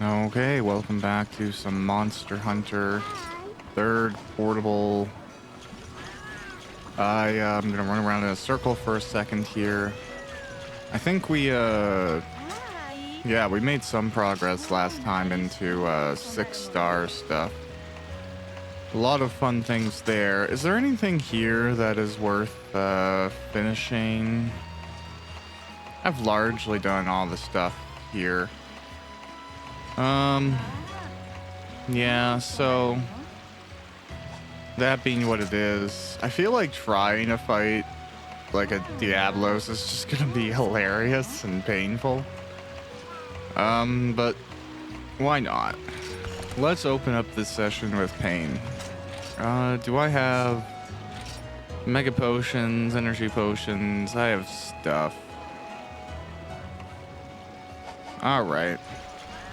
Okay, welcome back to some Monster Hunter third portable. I'm gonna run around in a circle for a second here. I think we we made some progress last time into 6-star stuff. A lot of fun things there. Is there anything here that is worth finishing? I've largely done all the stuff here. Yeah, so that being what it is, I feel like trying to fight like a Diablos is just gonna be hilarious and painful. But why not? Let's open up this session with pain. Do I have mega potions, energy potions? I have stuff. All right.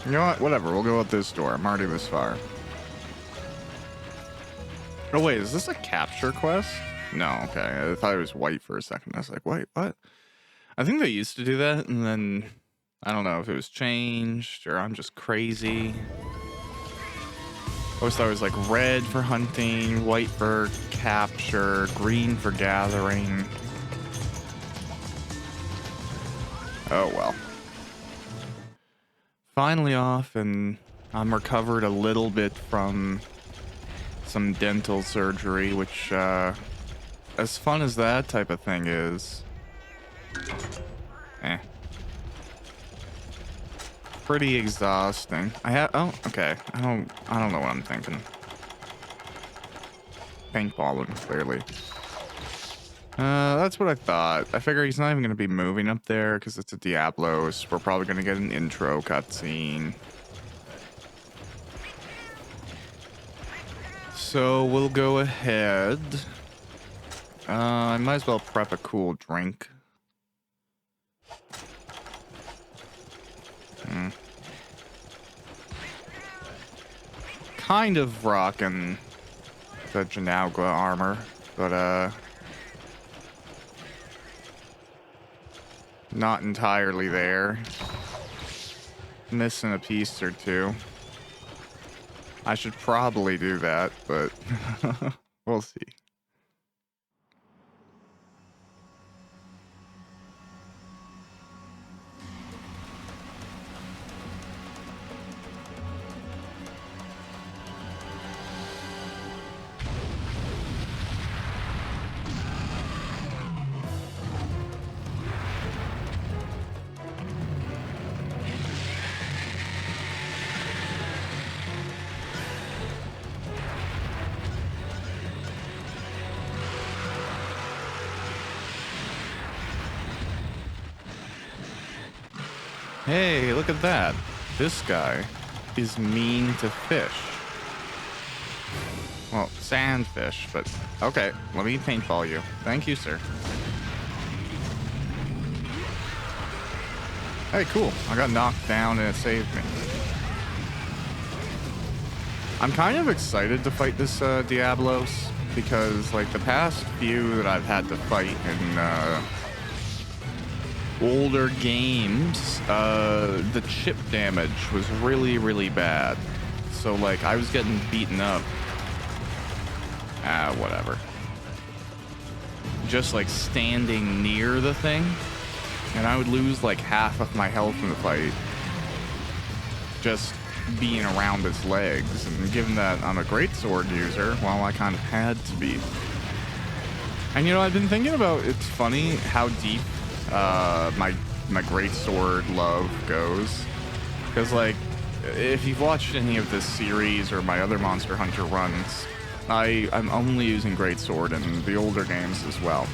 You know what? Whatever. We'll go out this door. I'm already this far. Oh, wait. Is this a capture quest? No. Okay. I thought it was white for a second. I was like, wait, what? I think they used to do that, and then I don't know if it was changed or I'm just crazy. I always thought it was like red for hunting, white for capture, green for gathering. Oh, well. Finally off, and I'm recovered a little bit from some dental surgery, which, as fun as that type of thing is, pretty exhausting. Oh, okay. I don't know what I'm thinking. Paintballing, clearly. That's what I thought. I figure he's not even going to be moving up there because it's a Diablos. We're probably going to get an intro cutscene. So we'll go ahead. I might as well prep a cool drink. Kind of rocking the Janauga armor, but not entirely there. Missing a piece or two. I should probably do that, but we'll see. Hey, look at that. This guy is mean to fish. Well, sandfish, but okay, let me paintball you. Thank you, sir. Hey, cool. I got knocked down and it saved me. I'm kind of excited to fight this Diablos because, like, the past few that I've had to fight in older games, the chip damage was really, really bad. So, like, I was getting beaten up. Whatever. Just, like, standing near the thing, and I would lose, like, half of my health in the fight. Just being around its legs. And given that I'm a greatsword user, well, I kind of had to be. And, you know, I've been thinking about, it's funny how deep my greatsword love goes, because, like, if you've watched any of this series or my other Monster Hunter runs, I'm only using greatsword in the older games as well.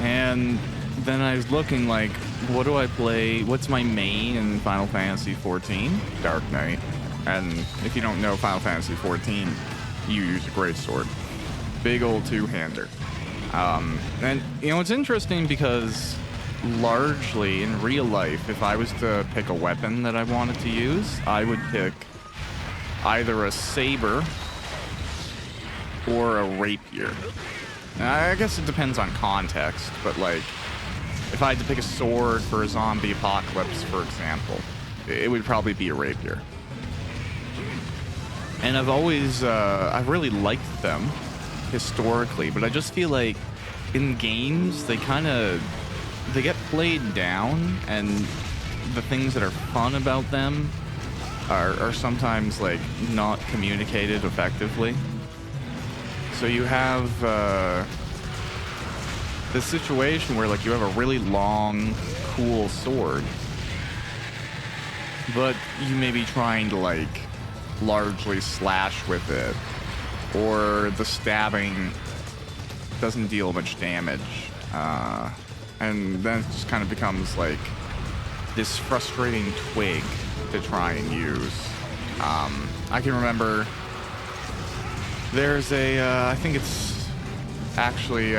And then I was looking, like, what do I play? What's my main in Final Fantasy XIV? Dark Knight. And if you don't know Final Fantasy XIV, you use a greatsword. Big old two-hander. And, you know, it's interesting because largely in real life, if I was to pick a weapon that I wanted to use, I would pick either a saber or a rapier. Now, I guess it depends on context, but, like, if I had to pick a sword for a zombie apocalypse, for example, it would probably be a rapier. And I've really liked them historically, but I just feel like in games, they get played down, and the things that are fun about them are sometimes like not communicated effectively. So you have this situation where like you have a really long, cool sword, but you may be trying to like largely slash with it, or the stabbing doesn't deal much damage, and then it just kind of becomes like this frustrating twig to try and use. I can remember there's I think it's actually,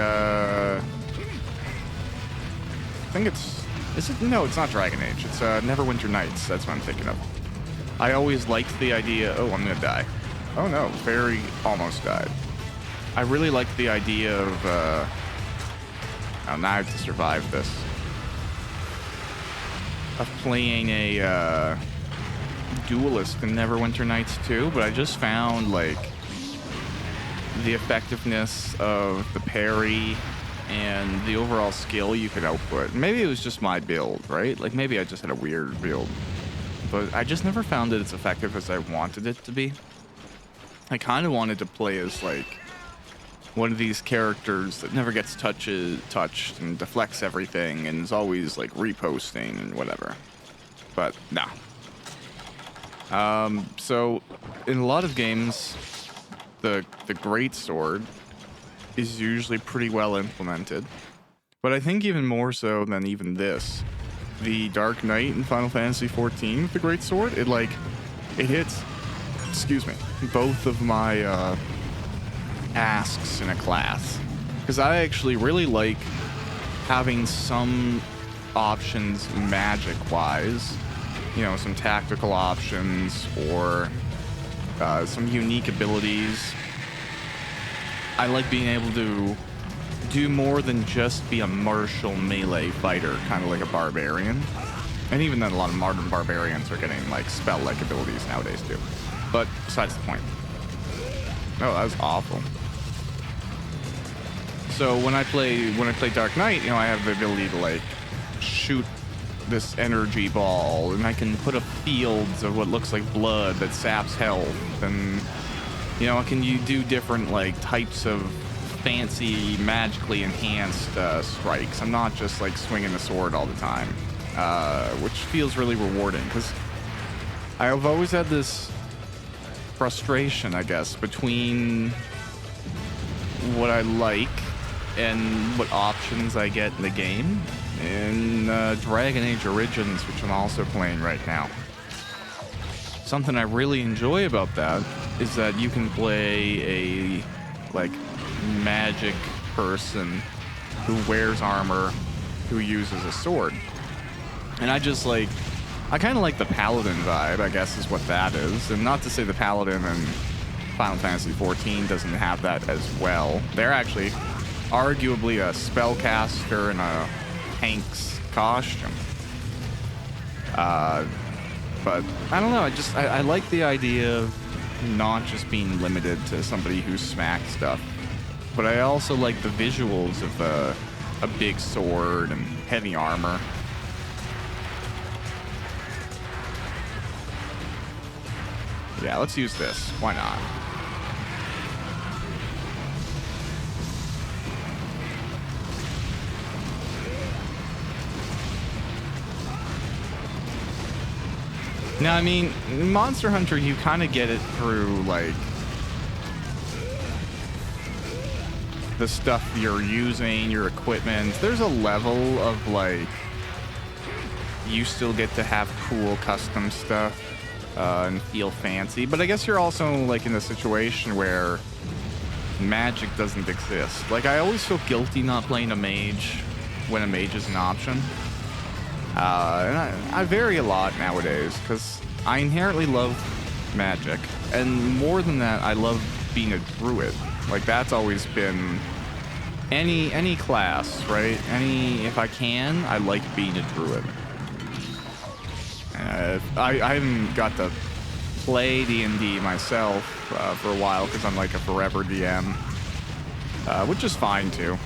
is it? No, it's not Dragon Age. It's Neverwinter Nights. That's what I'm thinking of. I always liked the idea, oh, I'm gonna die. Oh no, Barry almost died. I really liked the idea of, oh, now I have to survive this. Of playing a duelist in Neverwinter Nights 2, but I just found like the effectiveness of the parry and the overall skill you could output. Maybe it was just my build, right? Like maybe I just had a weird build, but I just never found it as effective as I wanted it to be. I kind of wanted to play as like one of these characters that never gets touched and deflects everything and is always like reposting and whatever. But no. So in a lot of games, the greatsword is usually pretty well implemented. But I think even more so than even this, the Dark Knight in Final Fantasy XIV with the greatsword, it hits, excuse me, both of my asks in a class. Because I actually really like having some options magic-wise, you know, some tactical options or some unique abilities. I like being able to do more than just be a martial melee fighter, kind of like a barbarian. And even then, a lot of modern barbarians are getting like spell-like abilities nowadays too. But besides the point. Oh, that was awful. So when I play Dark Knight, you know, I have the ability to like shoot this energy ball, and I can put up fields of what looks like blood that saps health, and you know, can you do different like types of fancy magically enhanced strikes. I'm not just like swinging the sword all the time, which feels really rewarding because I've always had this frustration, I guess, between what I like and what options I get in the game. In Dragon Age Origins, which I'm also playing right now. Something I really enjoy about that is that you can play a like magic person who wears armor, who uses a sword. And I kind of like the paladin vibe, I guess is what that is. And not to say the paladin in Final Fantasy XIV doesn't have that as well. They're actually arguably a spellcaster in a Hank's costume. But I don't know, I like the idea of not just being limited to somebody who smacks stuff, but I also like the visuals of a big sword and heavy armor. Yeah, let's use this. Why not? Now, I mean, Monster Hunter, you kind of get it through, like, the stuff you're using, your equipment. There's a level of, like, you still get to have cool custom stuff and feel fancy. But I guess you're also, like, in a situation where magic doesn't exist. Like, I always feel guilty not playing a mage when a mage is an option. And I vary a lot nowadays because I inherently love magic, and more than that, I love being a druid. Like, that's always been any class, right? If I can, I like being a druid. I haven't got to play D&D myself for a while because I'm like a forever DM, which is fine too,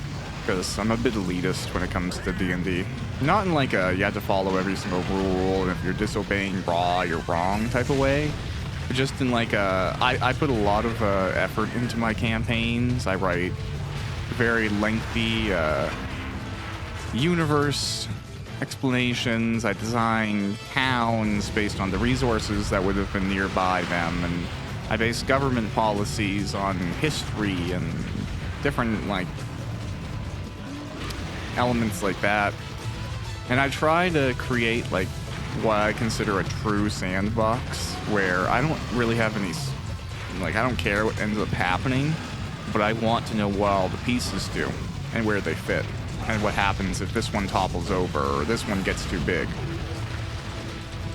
because I'm a bit elitist when it comes to D&D. Not in like a you have to follow every single rule, and if you're disobeying raw, you're wrong type of way. But just in like I put a lot of effort into my campaigns. I write very lengthy universe explanations. I design towns based on the resources that would have been nearby them, and I base government policies on history and different like elements like that. And I try to create like what I consider a true sandbox where I don't really have any, like, I don't care what ends up happening, but I want to know what all the pieces do and where they fit and what happens if this one topples over or this one gets too big.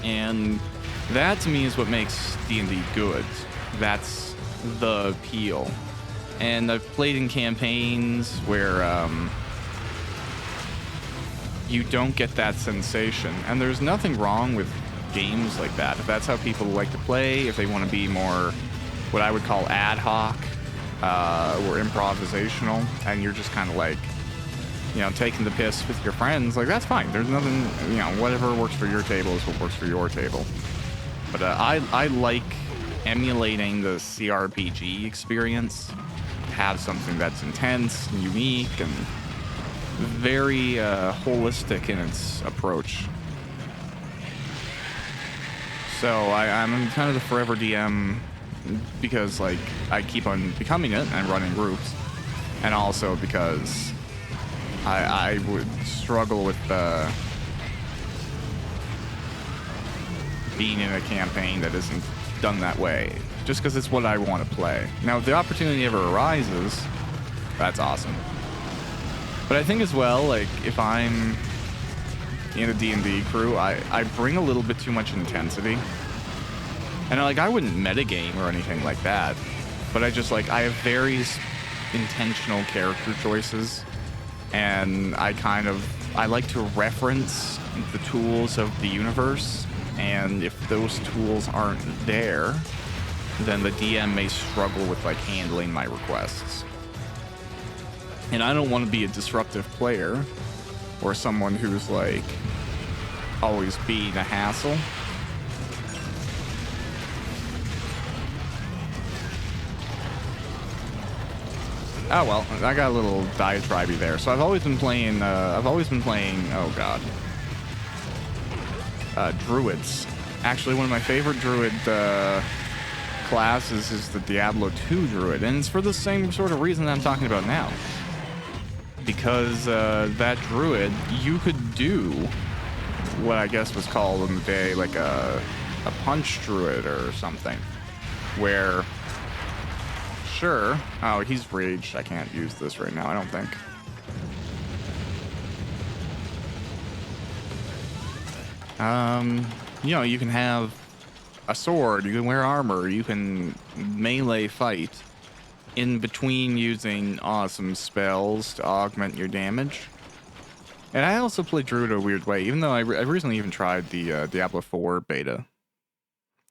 And that to me is what makes D&D good. That's the appeal. And I've played in campaigns where you don't get that sensation, and there's nothing wrong with games like that. If that's how people like to play, if they want to be more what I would call ad hoc or improvisational, and you're just kind of like, you know, taking the piss with your friends, like, that's fine. There's nothing, you know, whatever works for your table is what works for your table. But I like emulating the CRPG experience, have something that's intense and unique and very holistic in its approach. So I'm kind of the forever DM because, like, I keep on becoming it and running groups, and also because I would struggle with being in a campaign that isn't done that way, just because it's what I want to play. Now, if the opportunity ever arises, that's awesome. But I think as well, like, if I'm in a D&D crew, I bring a little bit too much intensity. And, like, I wouldn't metagame or anything like that, but I just, like, I have very intentional character choices, and I like to reference the tools of the universe, and if those tools aren't there, then the DM may struggle with, like, handling my requests. And I don't want to be a disruptive player or someone who's, like, always being a hassle. Oh well, I got a little diatribe there. So I've always been playing, oh god, druids. Actually, one of my favorite druid classes is the Diablo 2 druid, and it's for the same sort of reason that I'm talking about now. Because that druid, you could do what I guess was called in the day like a punch druid or something, where, sure, oh, he's raged. I can't use this right now, I don't think. You know, you can have a sword, you can wear armor, you can melee fight in between using awesome spells to augment your damage. And I also play druid a weird way, even though I recently even tried the Diablo 4 beta.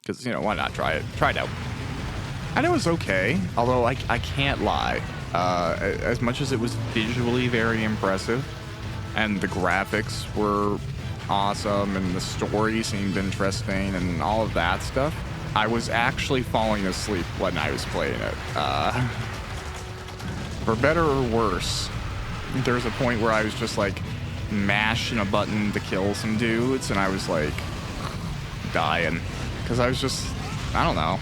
Because, you know, why not try it? Try it out. And it was okay, although I can't lie. As much as it was visually very impressive, and the graphics were awesome, and the story seemed interesting, and all of that stuff, I was actually falling asleep when I was playing it. For better or worse, there was a point where I was just like mashing a button to kill some dudes, and I was like dying. Because I was just, I don't know.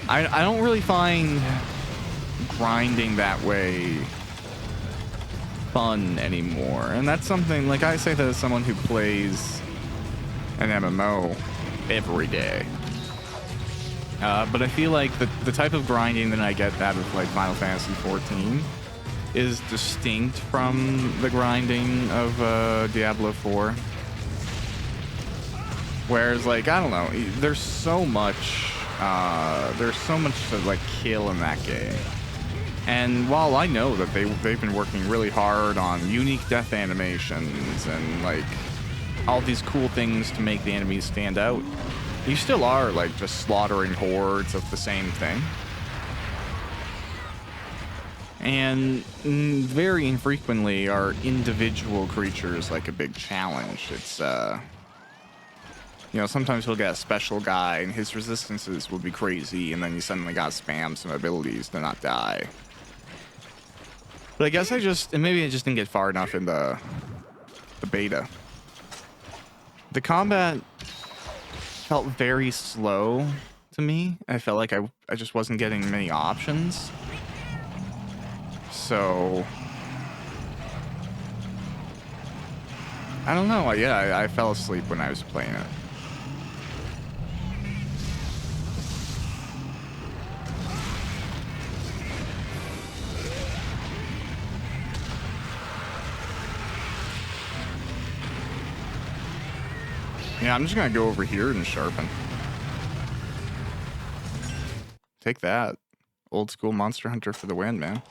I don't really find grinding that way fun anymore. And that's something, like, I say that as someone who plays an MMO every day. But I feel like the type of grinding that I get out of, like, Final Fantasy XIV is distinct from the grinding of Diablo 4. Whereas, like, I don't know, there's so much to, like, kill in that game. And while I know that they've been working really hard on unique death animations and like all these cool things to make the enemies stand out, you still are like just slaughtering hordes of the same thing. And very infrequently are individual creatures like a big challenge. It's you know, sometimes he'll get a special guy and his resistances will be crazy, and then you suddenly got to spam some abilities to not die. But I guess maybe I just didn't get far enough in the beta. The combat felt very slow to me. I felt like I just wasn't getting many options. So I don't know. Yeah, I fell asleep when I was playing it. Yeah, I'm just gonna go over here and sharpen. Take that. Old school Monster Hunter for the win, man.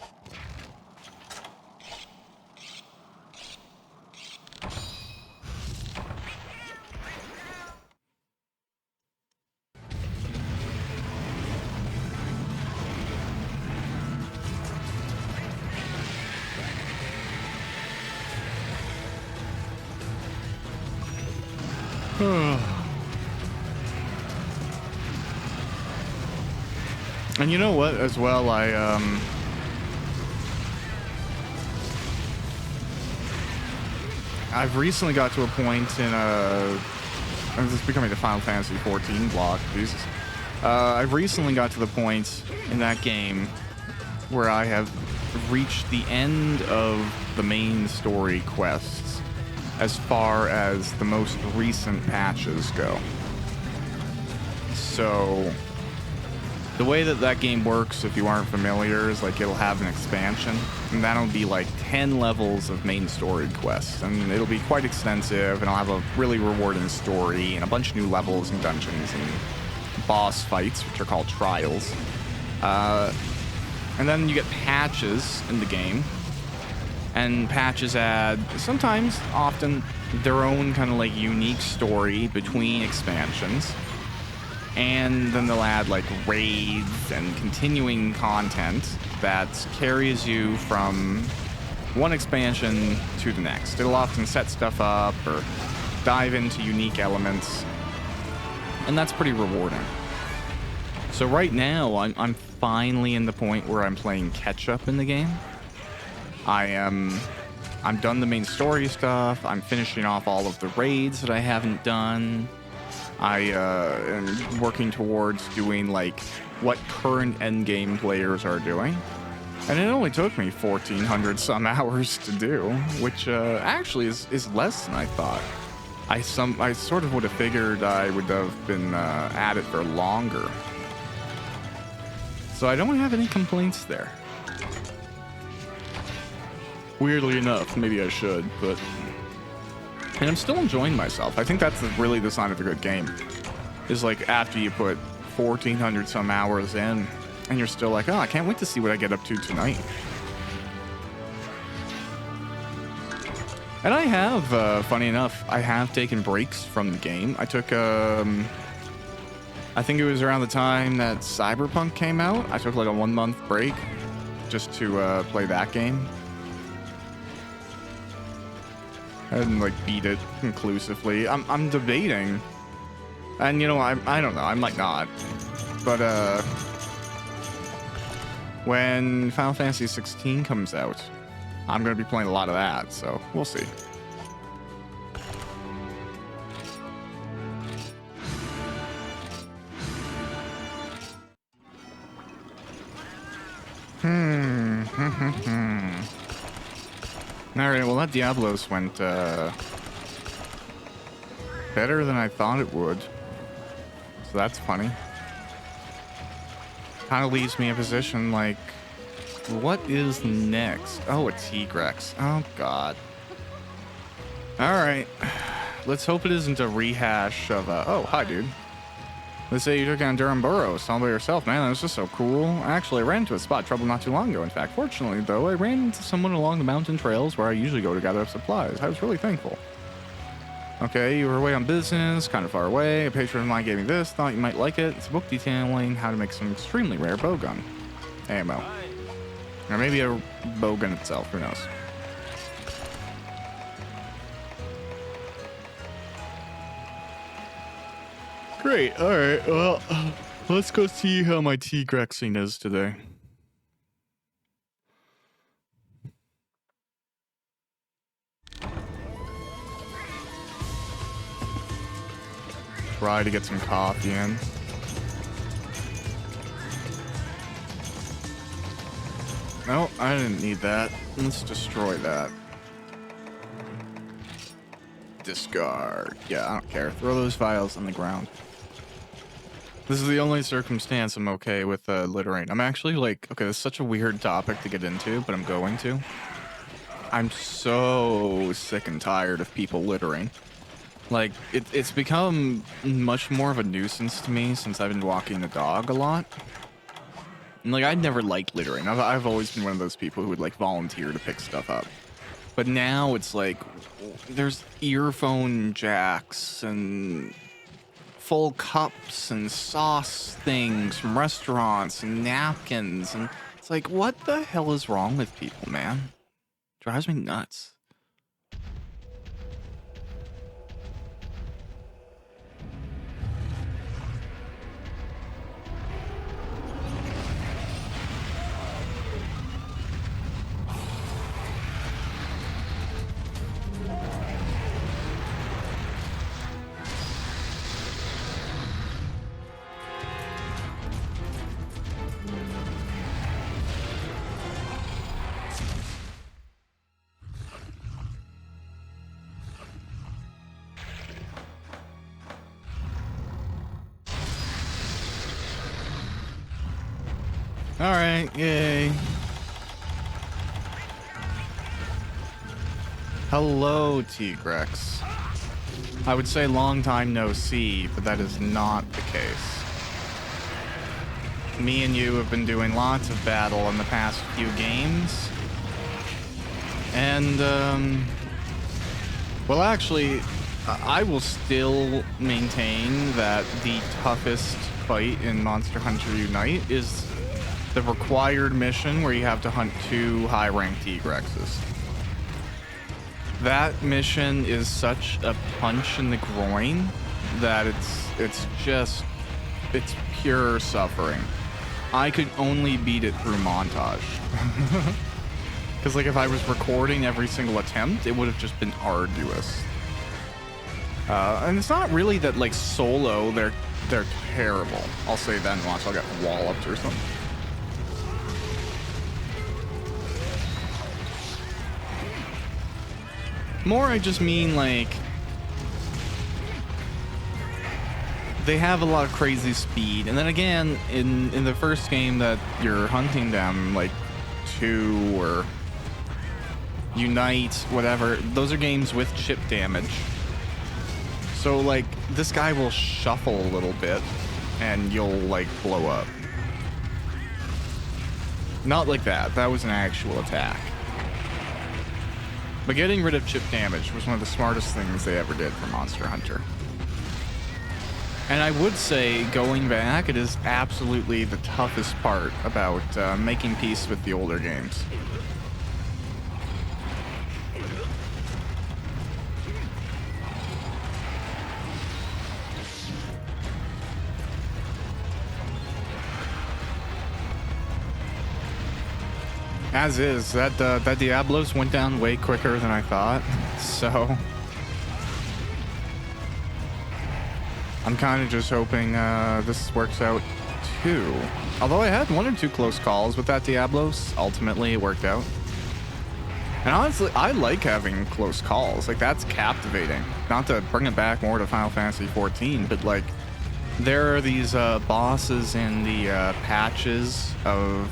And you know what, as well, I've recently got to a point in this is becoming the Final Fantasy 14 block, Jesus. I've recently got to the point in that game where I have reached the end of the main story quests as far as the most recent patches go. So the way that game works, if you aren't familiar, is like it'll have an expansion, and that'll be like 10 levels of main story quests, and it'll be quite extensive, and I'll have a really rewarding story and a bunch of new levels and dungeons and boss fights, which are called trials. And then you get patches in the game, and patches add sometimes, often, their own kind of like unique story between expansions. And then they'll add like raids and continuing content that carries you from one expansion to the next. It'll often set stuff up or dive into unique elements, and that's pretty rewarding. So right now, I'm finally in the point where I'm playing catch up in the game. I'm done the main story stuff. I'm finishing off all of the raids that I haven't done. I am working towards doing like what current endgame players are doing. And it only took me 1,400 some hours to do, which actually is less than I thought. I sort of would have figured I would have been at it for longer. So I don't have any complaints there. Weirdly enough, maybe I should, but... And I'm still enjoying myself. I think that's really the sign of a good game. Is like after you put 1,400 some hours in, and you're still like, oh, I can't wait to see what I get up to tonight. And I have, funny enough, I have taken breaks from the game. I took, I think it was around the time that Cyberpunk came out. I took like a 1-month break just to play that game. I didn't like beat it conclusively. I'm debating, and you know, I don't know, I might not, but when Final Fantasy 16 comes out, I'm gonna be playing a lot of that, so we'll see. Alright, well that Diablos went better than I thought it would. So that's funny. Kind of leaves me in a position like, what is next? Oh, a T-Grex. Oh god. Alright. Let's hope it isn't a rehash of oh, hi dude. They say you took on Durham Burrows all by yourself, man. That was just so cool. Actually, I ran into a spot trouble not too long ago, in fact. Fortunately, though, I ran into someone along the mountain trails where I usually go to gather up supplies. I was really thankful. Okay, you were away on business, kind of far away. A patron of mine gave me this, thought you might like it. It's a book detailing how to make some extremely rare bowgun ammo. Or maybe a bowgun itself, who knows. Great, alright, well, let's go see how my T-Grexing is today. Try to get some coffee in. No, I didn't need that. Let's destroy that. Discard. Yeah, I don't care. Throw those files on the ground. This is the only circumstance I'm okay with littering. I'm actually like, okay, this is such a weird topic to get into, but I'm going to. I'm so sick and tired of people littering. Like, it's become much more of a nuisance to me since I've been walking the dog a lot. And like, I'd never liked littering. I've always been one of those people who would like volunteer to pick stuff up. But now it's like, there's earphone jacks and full cups and sauce things from restaurants and napkins. And it's like, what the hell is wrong with people, man? Drives me nuts. Alright, yay. Hello, T-Grex. I would say long time no see, but that is not the case. Me and you have been doing lots of battle in the past few games. And, well, actually, I will still maintain that the toughest fight in Monster Hunter Unite is the required mission where you have to hunt 2 high-ranked T-Grexes. That mission is such a punch in the groin that it's pure suffering. I could only beat it through montage. Because like if I was recording every single attempt, it would have just been arduous. And it's not really that like solo, they're terrible. I'll say that and watch, I'll get walloped or something. More, I just mean, like, they have a lot of crazy speed. And then again, in the first game that you're hunting them, like, 2 or Unite, whatever, those are games with chip damage. So, like, this guy will shuffle a little bit, and you'll, like, blow up. Not like that. That was an actual attack. But getting rid of chip damage was one of the smartest things they ever did for Monster Hunter. And I would say, going back, it is absolutely the toughest part about making peace with the older games. As is, that Diablos went down way quicker than I thought, so I'm kind of just hoping this works out too. Although I had 1 or 2 close calls with that Diablos, ultimately it worked out. And honestly, I like having close calls. Like, that's captivating. Not to bring it back more to Final Fantasy XIV, but like, there are these bosses in the patches of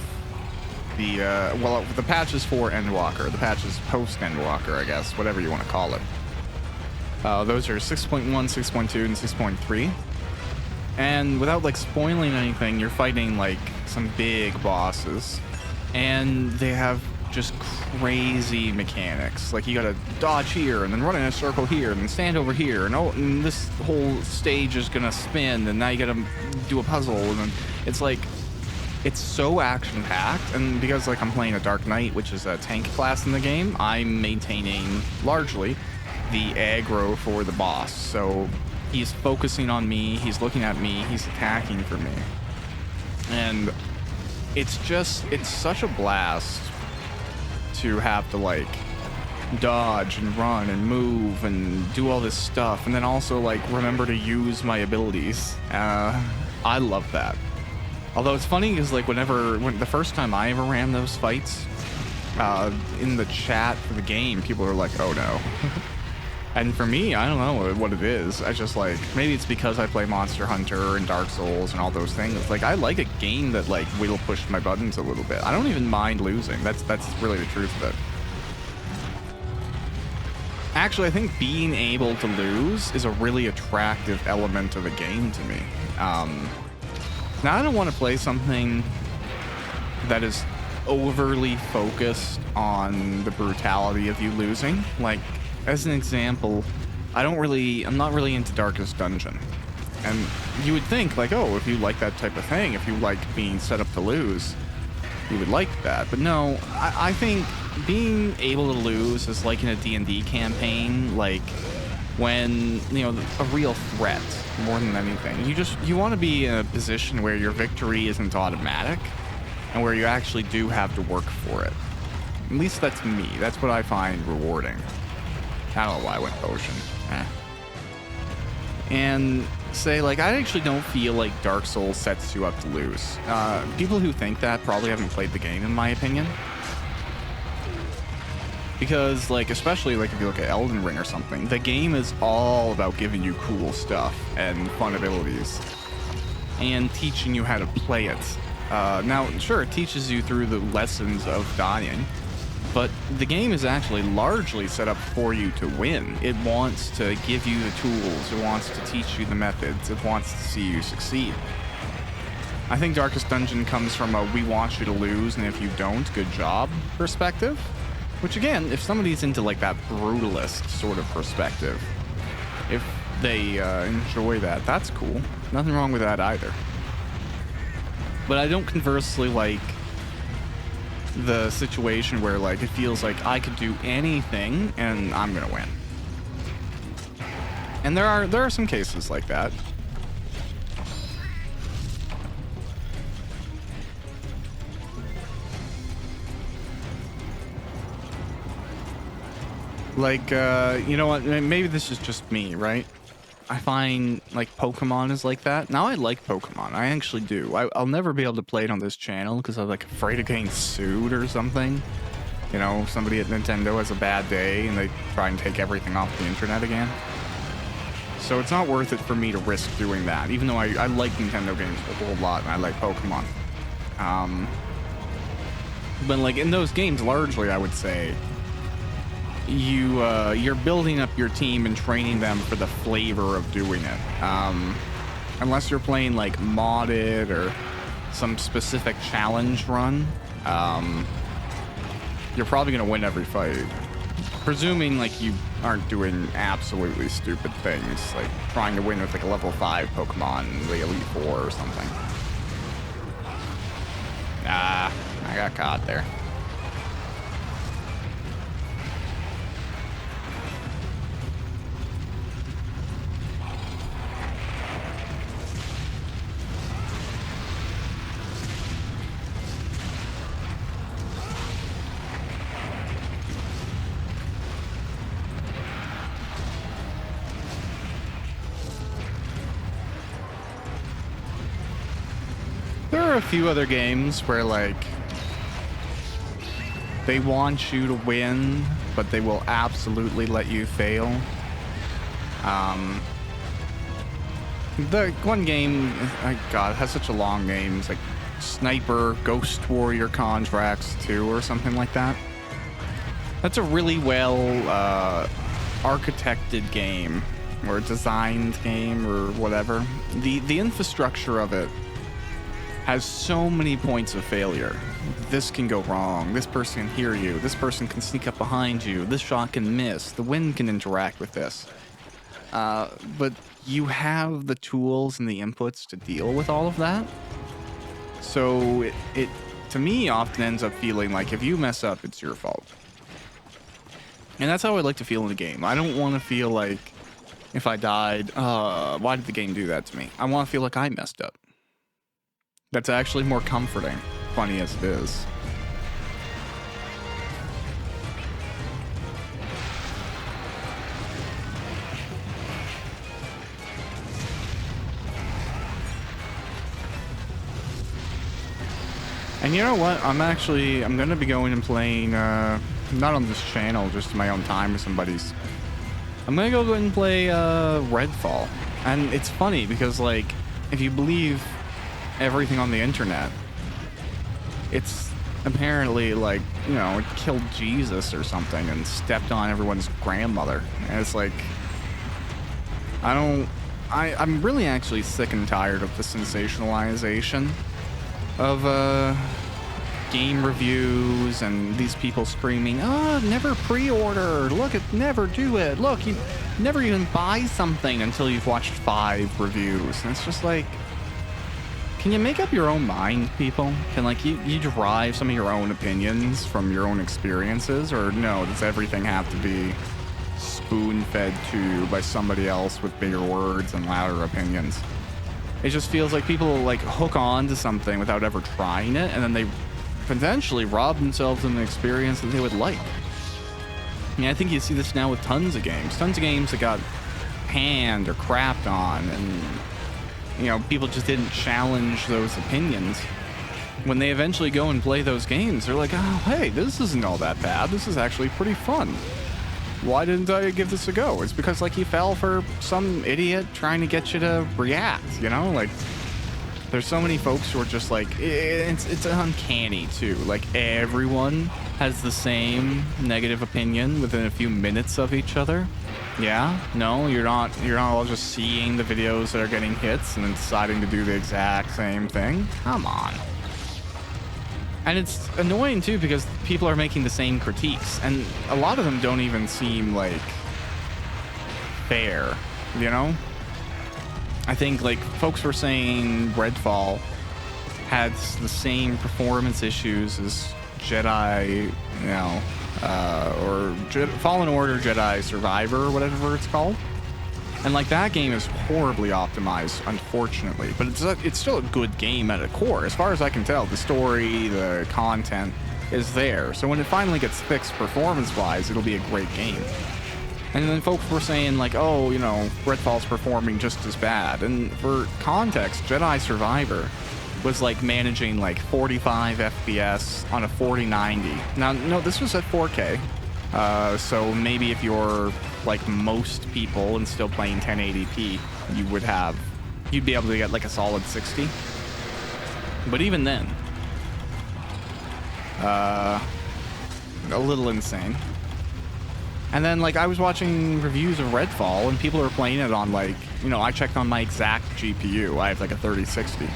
the patches for Endwalker, the patches post Endwalker, I guess, whatever you want to call it. Those are 6.1, 6.2, and 6.3. And without like spoiling anything, you're fighting like some big bosses, and they have just crazy mechanics. Like you gotta dodge here and then run in a circle here and then stand over here, and oh, and this whole stage is gonna spin, and now you gotta do a puzzle, and then it's like, it's so action packed. And because like I'm playing a Dark Knight, which is a tank class in the game, I'm maintaining largely the aggro for the boss. So he's focusing on me, he's looking at me, he's attacking for me. And it's such a blast to have to like dodge and run and move and do all this stuff, and then also like remember to use my abilities. I love that. Although it's funny because like when the first time I ever ran those fights, in the chat for the game, people are like, oh no. And for me, I don't know what it is. I just like, maybe it's because I play Monster Hunter and Dark Souls and all those things. Like, I like a game that like will push my buttons a little bit. I don't even mind losing. That's really the truth of it. Actually, I think being able to lose is a really attractive element of a game to me. Now, I don't want to play something that is overly focused on the brutality of you losing. Like, as an example, I'm not really into Darkest Dungeon. And you would think, like, oh, if you like that type of thing, if you like being set up to lose, you would like that. But no, I think being able to lose is like in a D&D campaign, like when, you know, a real threat more than anything. You want to be in a position where your victory isn't automatic and where you actually do have to work for it. At least that's me. That's what I find rewarding. I don't know why I went potion. And say, like, I actually don't feel like Dark Souls sets you up to lose. People who think that probably haven't played the game, in my opinion. Because, like, especially, like, if you look at Elden Ring or something, the game is all about giving you cool stuff and fun abilities. And teaching you how to play it. Now, sure, it teaches you through the lessons of dying. But the game is actually largely set up for you to win. It wants to give you the tools. It wants to teach you the methods. It wants to see you succeed. I think Darkest Dungeon comes from a we want you to lose, and if you don't, good job perspective. Which again, if somebody's into like that brutalist sort of perspective, if they enjoy that, that's cool. Nothing wrong with that either. But I don't conversely like the situation where like it feels like I could do anything and I'm gonna win. And there are some cases like that. Like, you know what? Maybe this is just me, right? I find like Pokemon is like that. Now I like Pokemon. I actually do. I'll never be able to play it on this channel because I'm like afraid of getting sued or something. You know, somebody at Nintendo has a bad day and they try and take everything off the internet again. So it's not worth it for me to risk doing that, even though I like Nintendo games a whole lot and I like Pokemon. But like in those games, largely I would say you're building up your team and training them for the flavor of doing it. Unless you're playing like modded or some specific challenge run, you're probably gonna win every fight. Presuming like you aren't doing absolutely stupid things, like trying to win with like a level 5 Pokemon, the Elite 4 or something. Ah, I got caught there. There are a few other games where, like, they want you to win, but they will absolutely let you fail. The one game, God, it has such a long name. It's like Sniper Ghost Warrior Contracts 2 or something like that. That's a really well architected game or a designed game or whatever, the infrastructure of it has so many points of failure. This can go wrong. This person can hear you. This person can sneak up behind you. This shot can miss. The wind can interact with this. But you have the tools and the inputs to deal with all of that. So it to me often ends up feeling like if you mess up, it's your fault. And that's how I like to feel in a game. I don't want to feel like if I died, why did the game do that to me? I want to feel like I messed up. That's actually more comforting, funny as it is. And you know what? I'm going to be going and playing, not on this channel, just in my own time with some buddies. I'm going to go and play Redfall. And it's funny because, like, if you believe everything on the internet, it's apparently like, you know, it killed Jesus or something and stepped on everyone's grandmother. And it's like, I'm really actually sick and tired of the sensationalization of game reviews and these people screaming, oh, never pre-order, look, never do it, look, you never even buy something until you've watched 5 reviews. And it's just like, can you make up your own mind, people? Can, like, you derive some of your own opinions from your own experiences? Or no, does everything have to be spoon-fed to you by somebody else with bigger words and louder opinions? It just feels like people, like, hook on to something without ever trying it, and then they potentially rob themselves of an experience that they would like. I mean, I think you see this now with tons of games. Tons of games that got panned or crapped on, and you know, people just didn't challenge those opinions. When they eventually go and play those games, they're like, oh, hey, this isn't all that bad. This is actually pretty fun. Why didn't I give this a go? It's because, like, you fell for some idiot trying to get you to react, you know? Like, there's so many folks who are just like, it's uncanny, too. Like, everyone has the same negative opinion within a few minutes of each other. Yeah, no, you're not all just seeing the videos that are getting hits and then deciding to do the exact same thing. Come on. And it's annoying too because people are making the same critiques and a lot of them don't even seem like fair, you know? I think, like, folks were saying Redfall had the same performance issues as Jedi, you know, or Fallen Order Jedi Survivor or whatever it's called. And, like, that game is horribly optimized, unfortunately, but it's still a good game at its core. As far as I can tell, the story, the content is there. So when it finally gets fixed performance-wise, it'll be a great game. And then folks were saying, like, oh, you know, Redfall's performing just as bad. And for context, Jedi Survivor was, like, managing, like, 45 FPS on a 4090. Now, no, this was at 4K. So maybe if you're like most people and still playing 1080p, you'd be able to get like a solid 60. But even then, a little insane. And then, like, I was watching reviews of Redfall and people are playing it on, like, you know, I checked on my exact GPU. I have like a 3060.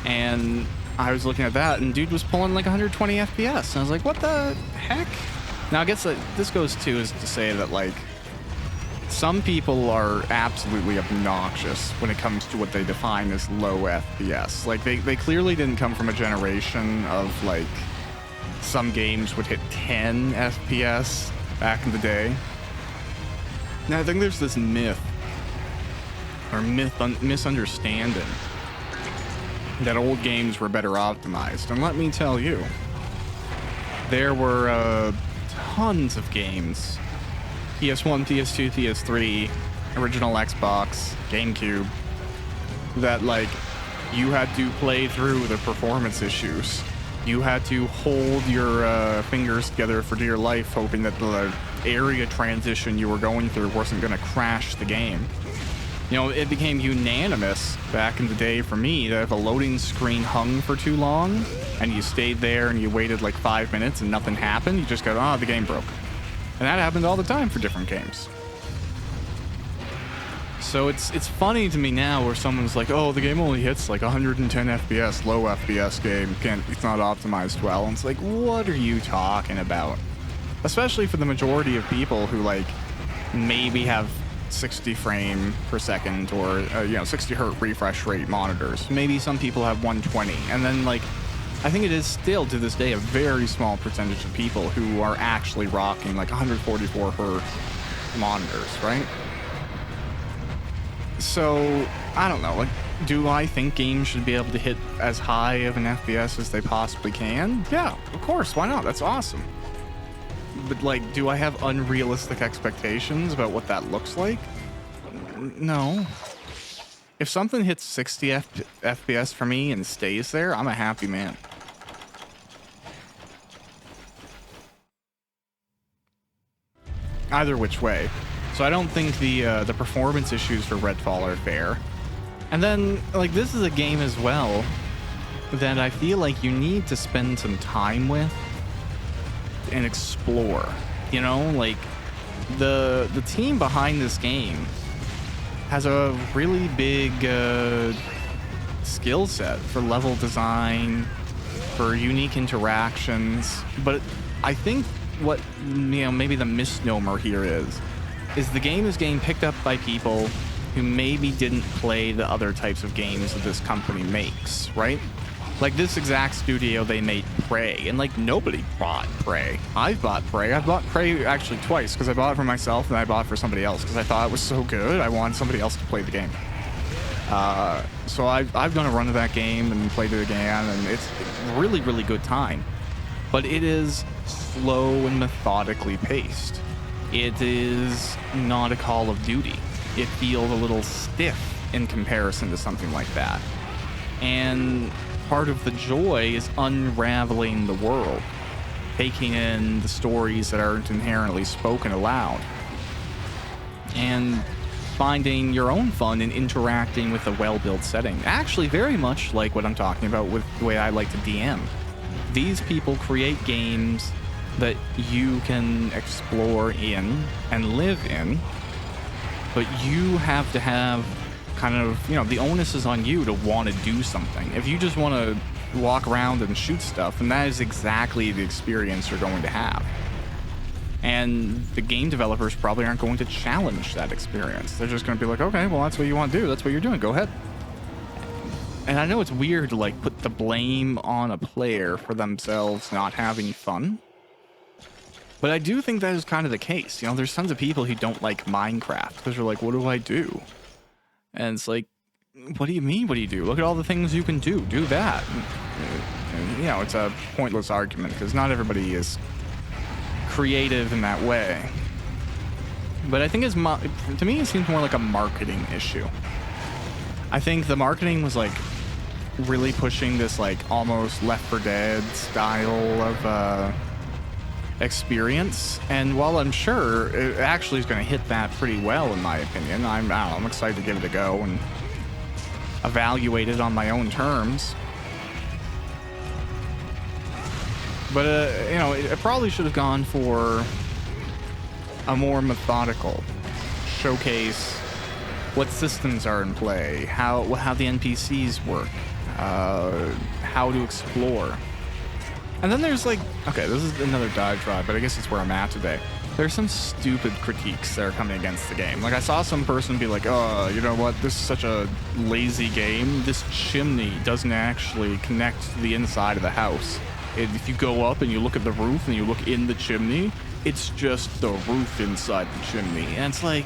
And I was looking at that and dude was pulling like 120 FPS. And I was like, what the heck? Now, I guess that this goes too is to say that, like, some people are absolutely obnoxious when it comes to what they define as low FPS. Like, they clearly didn't come from a generation of, like, some games would hit 10 FPS back in the day. Now, I think there's this myth or misunderstanding that old games were better optimized. And let me tell you, there were tons of games, PS1, PS2, PS3, original Xbox, GameCube, that, like, you had to play through the performance issues. You had to hold your fingers together for dear life, hoping that the area transition you were going through wasn't going to crash the game. You know, it became unanimous back in the day for me that if a loading screen hung for too long and you stayed there and you waited like 5 minutes and nothing happened, you just go, oh, the game broke. And that happened all the time for different games. So it's funny to me now where someone's like, oh, the game only hits like 110 FPS, low FPS game, it's not optimized well. And it's like, what are you talking about? Especially for the majority of people who like maybe have 60 frame per second or 60 hertz refresh rate monitors. Maybe some people have 120, and then like I think it is still to this day a very small percentage of people who are actually rocking like 144 hertz monitors, right? So I don't know, like, do I think games should be able to hit as high of an FPS as they possibly can? Yeah, of course, why not? That's awesome. But like, do I have unrealistic expectations about what that looks like? No. If something hits 60 FPS for me and stays there, I'm a happy man. Either which way. So I don't think the performance issues for Redfall are fair. And then, like, this is a game as well that I feel like you need to spend some time with and explore. You know, like, the team behind this game has a really big skill set for level design, for unique interactions. But I think what, maybe the misnomer here is the game is getting picked up by people who maybe didn't play the other types of games that this company makes, right? Like this exact studio, they made Prey, and like nobody bought Prey. I've bought Prey. I've bought Prey actually twice, because I bought it for myself and I bought it for somebody else because I thought it was so good. I wanted somebody else to play the game. So I've done a run of that game and played it again, and it's a really, really good time. But it is slow and methodically paced. It is not a Call of Duty. It feels a little stiff in comparison to something like that. And part of the joy is unraveling the world, taking in the stories that aren't inherently spoken aloud, and finding your own fun in interacting with a well-built setting. Actually, very much like what I'm talking about with the way I like to DM. These people create games that you can explore in and live in, but you have to have kind of, the onus is on you to want to do something. If you just want to walk around and shoot stuff, then that is exactly the experience you're going to have. And the game developers probably aren't going to challenge that experience. They're just going to be like, okay, well, that's what you want to do. That's what you're doing. Go ahead. And I know it's weird to like put the blame on a player for themselves not having fun, but I do think that is kind of the case. There's tons of people who don't like Minecraft because they're like, what do I do? And it's like, what do you mean, what do you do? Look at all the things you can do. Do that. And, it's a pointless argument because not everybody is creative in that way. But I think to me, it seems more like a marketing issue. I think the marketing was like really pushing this like almost Left 4 Dead style of experience, and while I'm sure it actually is going to hit that pretty well in my opinion, I'm excited to give it a go and evaluate it on my own terms. But it probably should have gone for a more methodical showcase. What systems are in play, how the NPCs work, how to explore. And then there's like, okay, this is another diatribe, but I guess it's where I'm at today. There's some stupid critiques that are coming against the game. Like I saw some person be like, oh, you know what, this is such a lazy game. This chimney doesn't actually connect to the inside of the house. If you go up and you look at the roof and you look in the chimney, it's just the roof inside the chimney. And it's like,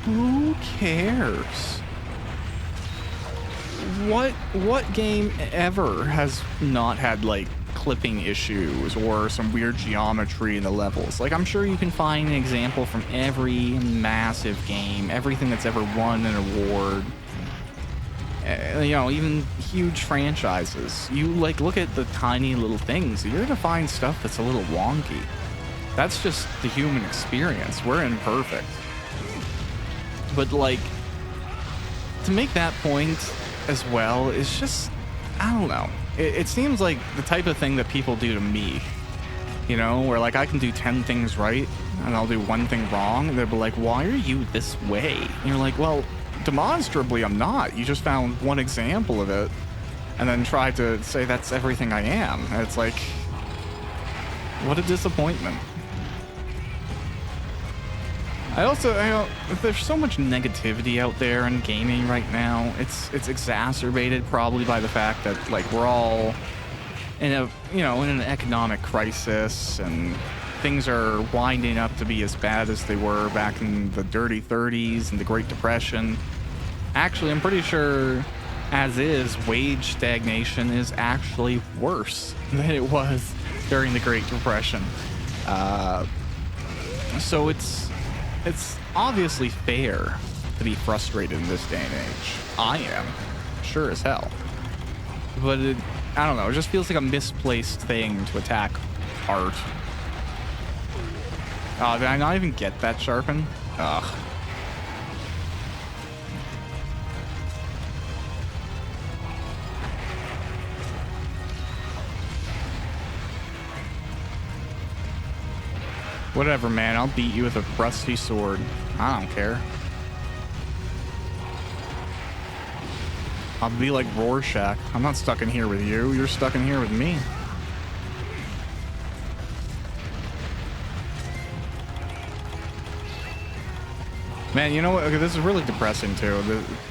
who cares? What game ever has not had like clipping issues or some weird geometry in the levels? Like I'm sure you can find an example from every massive game, everything that's ever won an award. Even huge franchises. You like look at the tiny little things, you're gonna find stuff that's a little wonky. That's just the human experience. We're imperfect. But like, to make that point as well is just, I don't know. It seems like the type of thing that people do to me, where like I can do 10 things right and I'll do one thing wrong, and they'll be like, why are you this way? And you're like, well, demonstrably I'm not. You just found one example of it, and then tried to say that's everything I am. And it's like, what a disappointment. There's so much negativity out there in gaming right now. It's exacerbated probably by the fact that like we're all in in an economic crisis, and things are winding up to be as bad as they were back in the dirty 30s and the Great Depression. Actually, I'm pretty sure as is, wage stagnation is actually worse than it was during the Great Depression. So it's obviously fair to be frustrated in this day and age. I am, sure as hell. But I don't know, it just feels like a misplaced thing to attack art. Did I not even get that sharpen? Ugh. Whatever, man. I'll beat you with a rusty sword. I don't care. I'll be like Rorschach. I'm not stuck in here with you. You're stuck in here with me. Man, you know what? Okay, this is really depressing, too.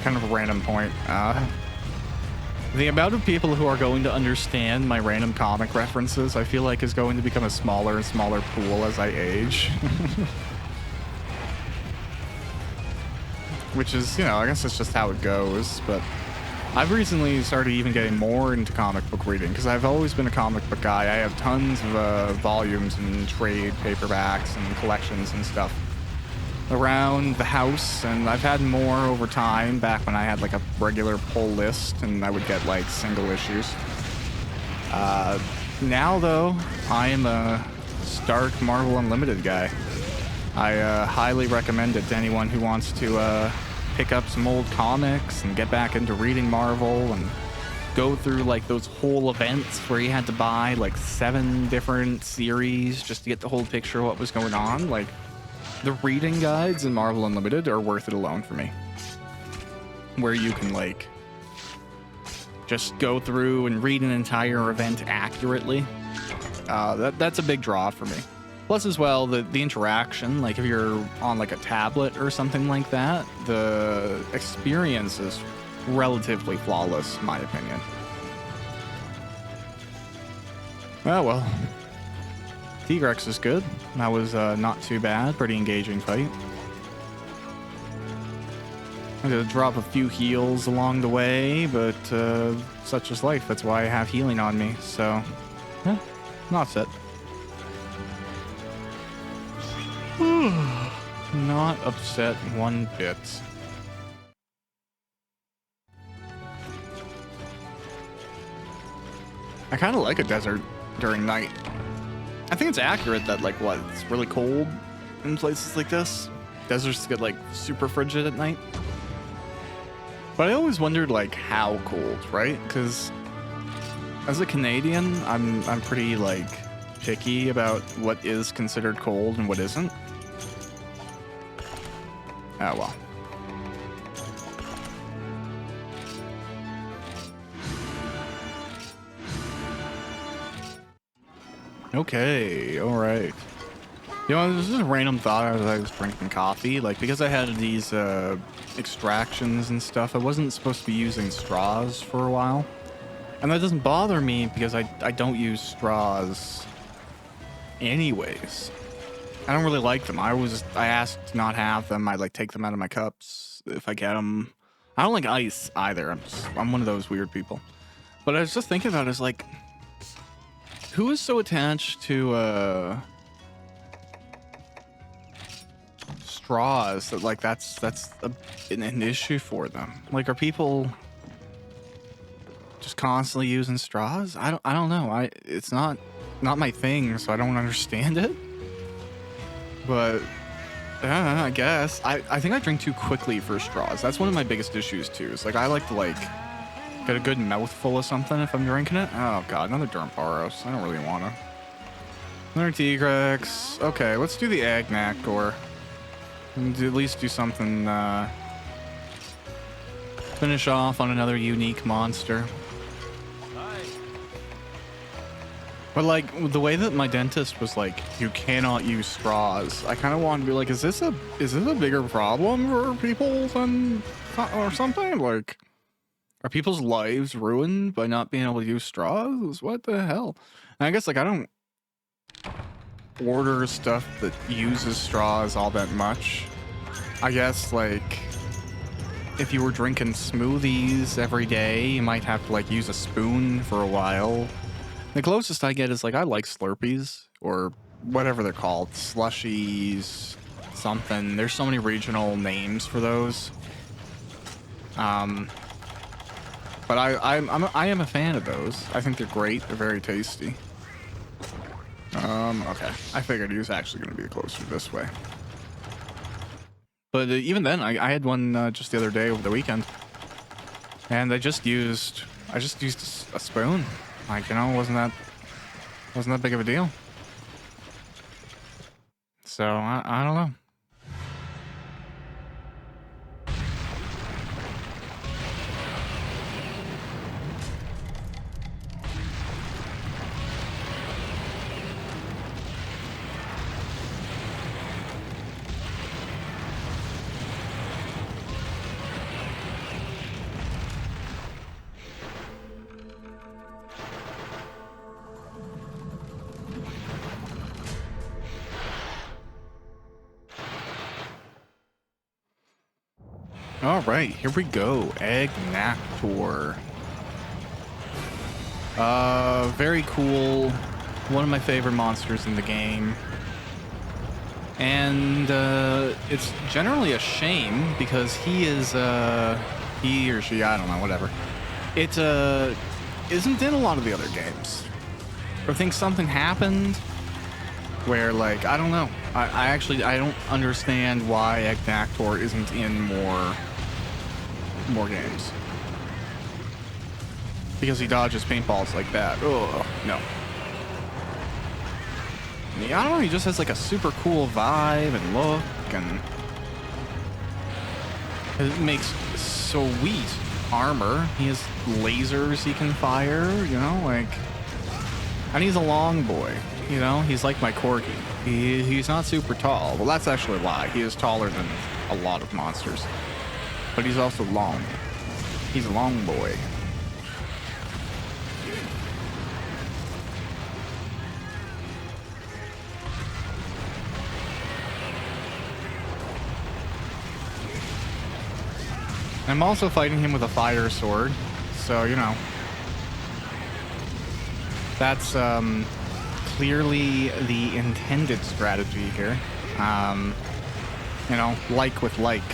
Kind of a random point. The amount of people who are going to understand my random comic references, I feel like, is going to become a smaller and smaller pool as I age. Which is, I guess it's just how it goes. But I've recently started even getting more into comic book reading, because I've always been a comic book guy. I have tons of volumes and trade paperbacks and collections and stuff around the house, and I've had more over time, back when I had like a regular pull list and I would get like single issues. Now though, I am a stark Marvel Unlimited guy. I highly recommend it to anyone who wants to pick up some old comics and get back into reading Marvel and go through like those whole events where you had to buy like 7 different series just to get the whole picture of what was going on. Like, the reading guides in Marvel Unlimited are worth it alone for me. Where you can, like, just go through and read an entire event accurately. That's a big draw for me. Plus, as well, the interaction, like if you're on, like, a tablet or something like that, the experience is relatively flawless, in my opinion. Oh, well. T-Rex is good. That was not too bad. Pretty engaging fight. I had to drop a few heals along the way, but such is life. That's why I have healing on me. So, yeah, not upset. Not upset one bit. I kind of like a desert during night. I think it's accurate that, like, it's really cold in places like this. Deserts get, like, super frigid at night. But I always wondered, like, how cold, right? Because as a Canadian, I'm pretty, like, picky about what is considered cold and what isn't. Oh, well. Okay, alright. This is a random thought as I was drinking coffee. Like, because I had these extractions and stuff, I wasn't supposed to be using straws for a while. And that doesn't bother me because I don't use straws anyways. I don't really like them. I asked to not have them. I like take them out of my cups if I get them. I don't like ice either. I'm one of those weird people. But I was just thinking about it, it's like, who is so attached to straws that, like, that's an issue for them? Like, are people just constantly using straws? I don't know. It's not my thing, so I don't understand it. But I guess I think I drink too quickly for straws. That's one of my biggest issues too. It's like I like to get a good mouthful of something if I'm drinking it. Oh god, another Durmparos. I don't really want to. Another T-Rex. Okay, let's do the Agnactor. And at least do something, finish off on another unique monster. But like the way that my dentist was like, you cannot use straws. I kind of want to be like, is this a bigger problem for people than or something? Like, are people's lives ruined by not being able to use straws? What the hell? And I guess like I don't order stuff that uses straws all that much. I guess like if you were drinking smoothies every day, you might have to like use a spoon for a while. The closest I get is like I like Slurpees or whatever they're called, slushies, something. There's so many regional names for those. But I am a fan of those. I think they're great. They're very tasty. Okay. I figured he was actually going to be closer this way. But even then, I had one just the other day over the weekend, and I just used a spoon. Like, you know, wasn't that big of a deal. So I don't know. All right, here we go. Agnactor. Very cool. One of my favorite monsters in the game. And it's generally a shame because he or she, I don't know, whatever. It isn't in a lot of the other games. I think something happened where, like, I don't know. I don't understand why Agnactor isn't in more games. Because he dodges paintballs like that. Oh, no. Yeah, I don't know, he just has like a super cool vibe and look, and it makes sweet armor. He has lasers he can fire, you know, like, and he's a long boy, you know, he's like my corgi. He's not super tall. Well, that's actually a lie. He is taller than a lot of monsters. But he's also long. He's a long boy. I'm also fighting him with a fire sword, so, you know. That's clearly the intended strategy here. You know, like with like.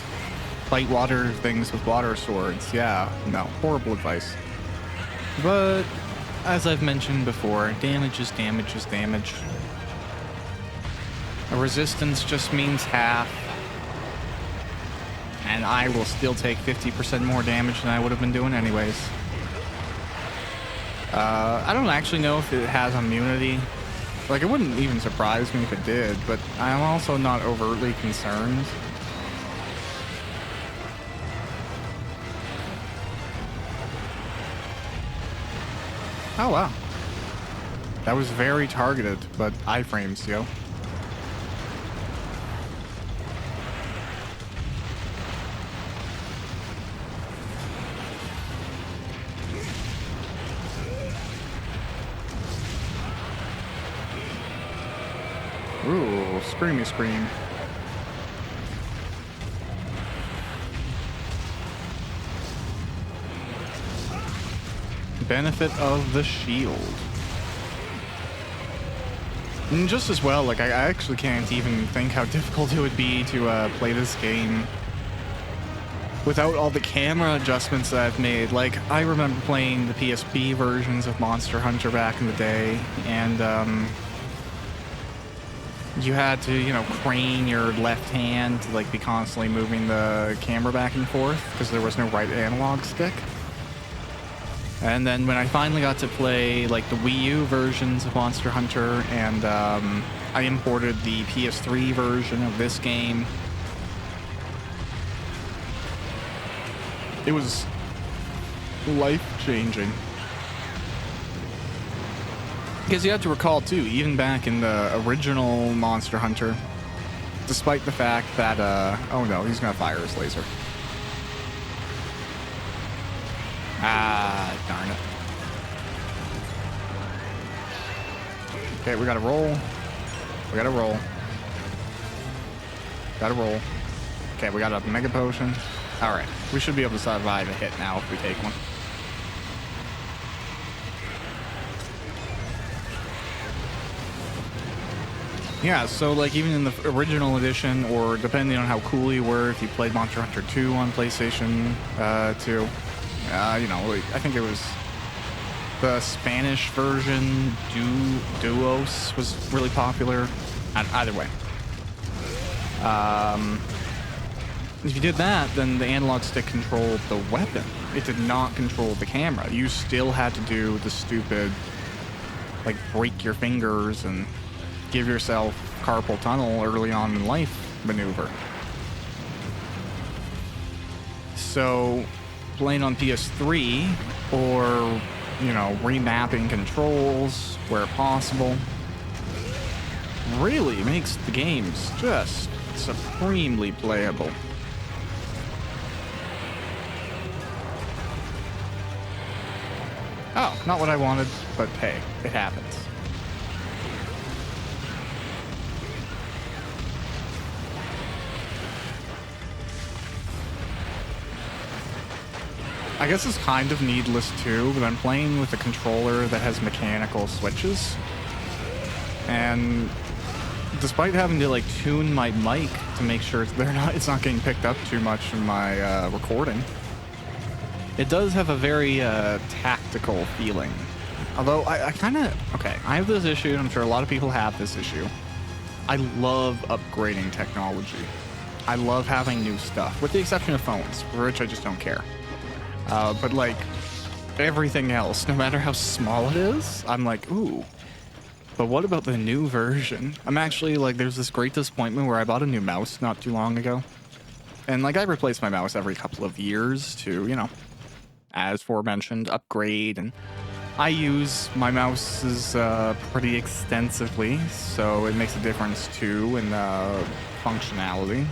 Fight water things with water swords. Yeah, no, horrible advice. But, as I've mentioned before, damage is damage is damage. A resistance just means half. And I will still take 50% more damage than I would have been doing anyways. I don't actually know if it has immunity. Like, it wouldn't even surprise me if it did, but I'm also not overtly concerned. Oh, wow. That was very targeted, but iframes, yo. Ooh, screamy scream. Benefit of the shield. And just as well, like, I actually can't even think how difficult it would be to play this game without all the camera adjustments that I've made. Like, I remember playing the PSP versions of Monster Hunter back in the day, and you had to, you know, crane your left hand to, like, be constantly moving the camera back and forth because there was no right analog stick. And then when I finally got to play like the Wii U versions of Monster Hunter, and I imported the PS3 version of this game, it was life-changing. Because you have to recall too, even back in the original Monster Hunter, despite the fact that, oh no, he's gonna fire his laser. Ah, darn it. Okay, we gotta roll. We gotta roll. Gotta roll. Okay, we got a Mega Potion. Alright, we should be able to survive a hit now if we take one. Yeah, so like even in the original edition, or depending on how cool you were, if you played Monster Hunter 2 on PlayStation 2, you know, like, I think it was the Spanish version, Duos, was really popular. Either way. If you did that, then the analog stick controlled the weapon. It did not control the camera. You still had to do the stupid, like, break your fingers and give yourself carpal tunnel early on in life maneuver. So playing on PS3, or, you know, remapping controls where possible, really makes the games just supremely playable. Oh, not what I wanted, but hey, it happens. I guess it's kind of needless too, but I'm playing with a controller that has mechanical switches. And despite having to like tune my mic to make sure it's not getting picked up too much in my recording, it does have a very tactical feeling. Although I kind of, okay, I have this issue, and I'm sure a lot of people have this issue. I love upgrading technology. I love having new stuff, with the exception of phones, for which I just don't care. But like everything else, no matter how small it is, I'm like, ooh, but what about the new version? I'm actually like, there's this great disappointment where I bought a new mouse not too long ago. And like, I replace my mouse every couple of years to, you know, as aforementioned, upgrade. And I use my mouses pretty extensively, so it makes a difference too in functionality.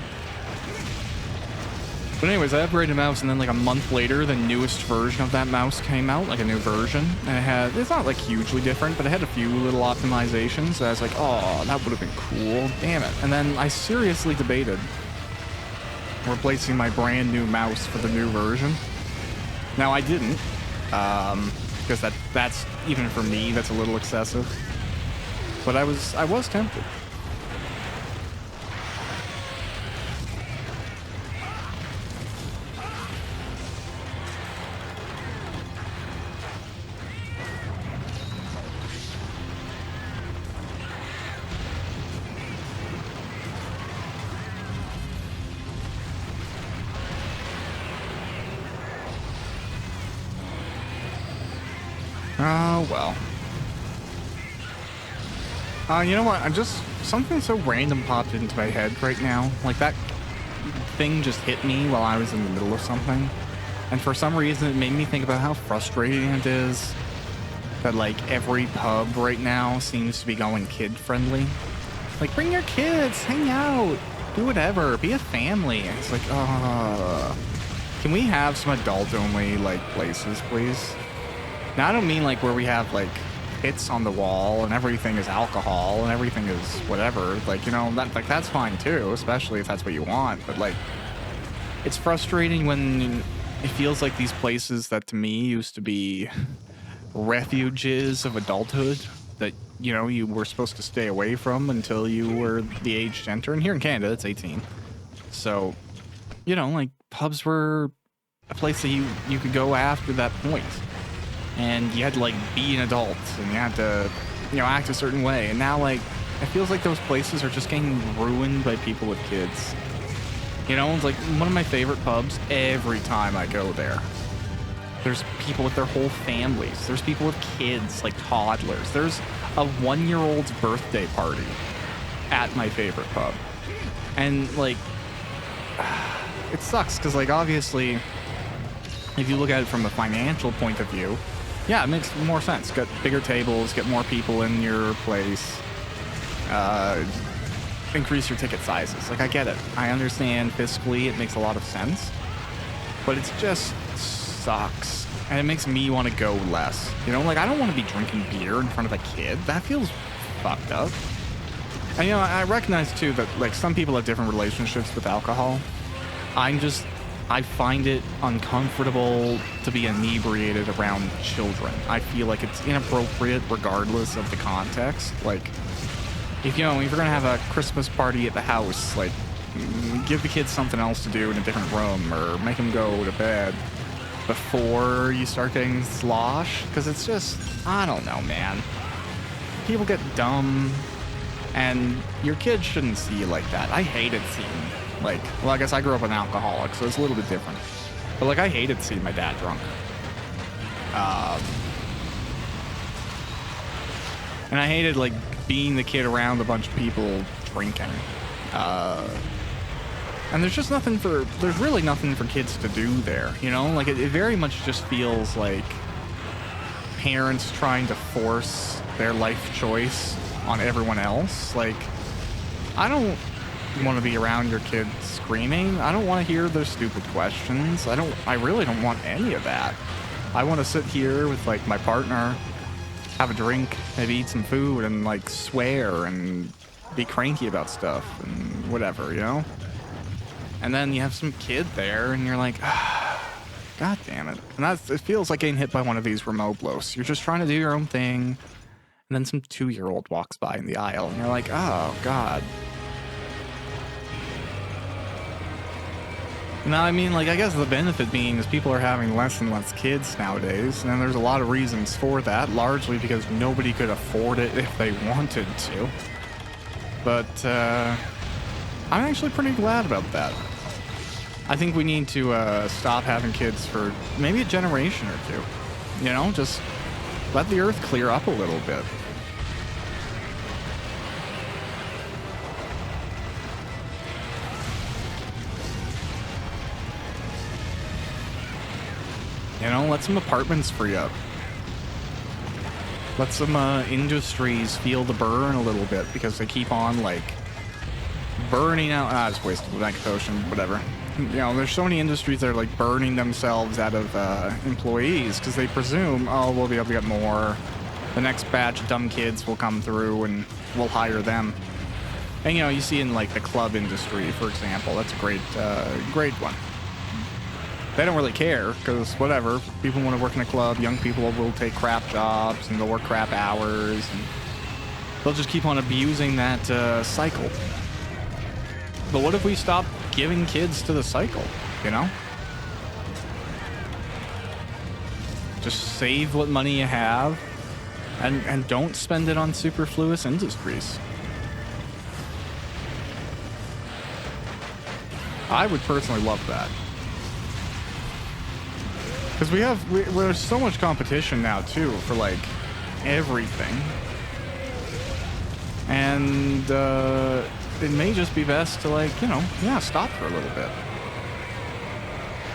But anyways, I upgraded a mouse, and then like a month later, the newest version of that mouse came out, like a new version. And it's not like hugely different, but it had a few little optimizations. So I was like, oh, that would have been cool. Damn it. And then I seriously debated replacing my brand new mouse for the new version. Now I didn't, because that's even for me, that's a little excessive. But I was tempted. Oh, well. You know what? Something so random popped into my head right now. Like, that thing just hit me while I was in the middle of something. And for some reason, it made me think about how frustrating it is that, like, every pub right now seems to be going kid-friendly. Like, bring your kids, hang out, do whatever, be a family. And it's like, can we have some adult-only, like, places, please? Now, I don't mean like where we have like hits on the wall and everything is alcohol and everything is whatever. Like, you know, that's fine too, especially if that's what you want. But like, it's frustrating when it feels like these places that to me used to be refuges of adulthood that, you know, you were supposed to stay away from until you were the age to enter. And here in Canada, it's 18. So, you know, like pubs were a place that you could go after that point. And you had to like be an adult, and you had to, you know, act a certain way. And now, like, it feels like those places are just getting ruined by people with kids. You know, it's like one of my favorite pubs every time I go there. There's people with their whole families. There's people with kids, like toddlers. There's a 1-year-old's birthday party at my favorite pub. And, like, it sucks because, like, obviously, if you look at it from a financial point of view, yeah, it makes more sense. Get bigger tables, get more people in your place, increase your ticket sizes. Like, I get it. I understand fiscally it makes a lot of sense, but it's just sucks. And it makes me want to go less. You know, like, I don't want to be drinking beer in front of a kid. That feels fucked up. And, you know, I recognize, too, that, like, some people have different relationships with alcohol. I find it uncomfortable to be inebriated around children. I feel like it's inappropriate regardless of the context. Like, if you're going to have a Christmas party at the house, like, give the kids something else to do in a different room, or make them go to bed before you start getting slosh. Because it's just, I don't know, man. People get dumb, and your kids shouldn't see you like that. I hated seeing, like, well, I guess I grew up an alcoholic, so it's a little bit different. But, like, I hated seeing my dad drunk. And I hated, like, being the kid around a bunch of people drinking. And there's really nothing for kids to do there, you know? Like, it very much just feels like parents trying to force their life choice on everyone else. Like, I don't want to be around your kids screaming. I don't want to hear their stupid questions. I really don't want any of that. I want to sit here with, like, my partner, have a drink, maybe eat some food, and, like, swear and be cranky about stuff and whatever, you know? And then you have some kid there, and you're like, God damn it. And it feels like getting hit by one of these remote blows. You're just trying to do your own thing, and then some 2-year-old walks by in the aisle, and you're like, oh, God. Now, I mean, like, I guess the benefit being is people are having less and less kids nowadays, and there's a lot of reasons for that, largely because nobody could afford it if they wanted to. But, I'm actually pretty glad about that. I think we need to stop having kids for maybe a generation or two. You know, just let the earth clear up a little bit. You know, let some apartments free up. Let some industries feel the burn a little bit because they keep on, like, burning out. It's wasted blank potion, whatever. You know, there's so many industries that are, like, burning themselves out of employees because they presume, oh, we'll be able to get more. The next batch of dumb kids will come through and we'll hire them. And, you know, you see in, like, the club industry, for example, that's a great one. They don't really care because whatever, people want to work in a club, young people will take crap jobs and they'll work crap hours, and they'll just keep on abusing that cycle. But what if we stop giving kids to the cycle, you know? Just save what money you have and don't spend it on superfluous industries. I would personally love that. Because there's so much competition now, too, for, like, everything. And, it may just be best to, like, you know, yeah, stop for a little bit.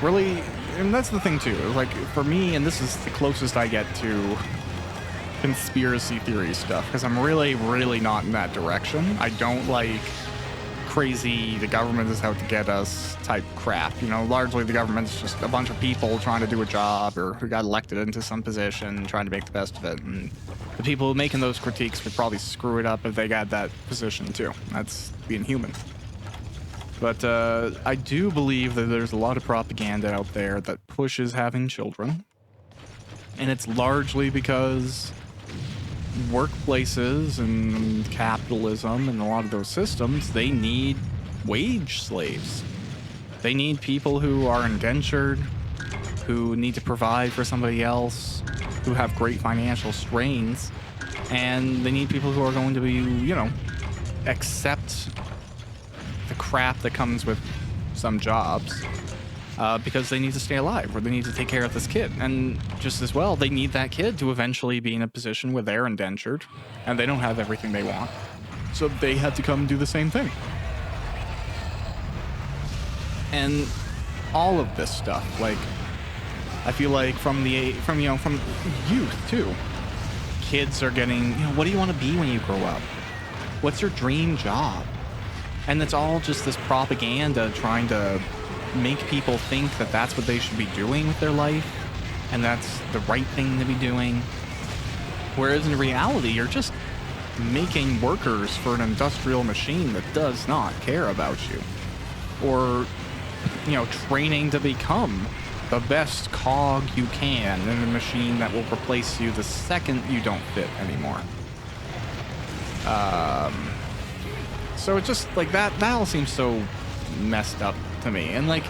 Really, and that's the thing, too. Like, for me, and this is the closest I get to conspiracy theory stuff, because I'm really, really not in that direction. I don't like crazy, the government is out to get us type crap. You know, largely the government's just a bunch of people trying to do a job or who got elected into some position trying to make the best of it. And the people making those critiques would probably screw it up if they got that position too. That's being human. But I do believe that there's a lot of propaganda out there that pushes having children. And it's largely because workplaces and capitalism and a lot of those systems, they need wage slaves. They need people who are indentured, who need to provide for somebody else, who have great financial strains, and they need people who are going to be, you know, accept the crap that comes with some jobs. because they need to stay alive or they need to take care of this kid. And just as well, they need that kid to eventually be in a position where they're indentured and they don't have everything they want. So they had to come do the same thing. And all of this stuff, like, I feel like from youth too, kids are getting, what do you want to be when you grow up? What's your dream job? And it's all just this propaganda trying to make people think that that's what they should be doing with their life and that's the right thing to be doing. Whereas in reality, you're just making workers for an industrial machine that does not care about you. Or, training to become the best cog you can in a machine that will replace you the second you don't fit anymore. So it just, like, that all seems so messed up to me. And, like,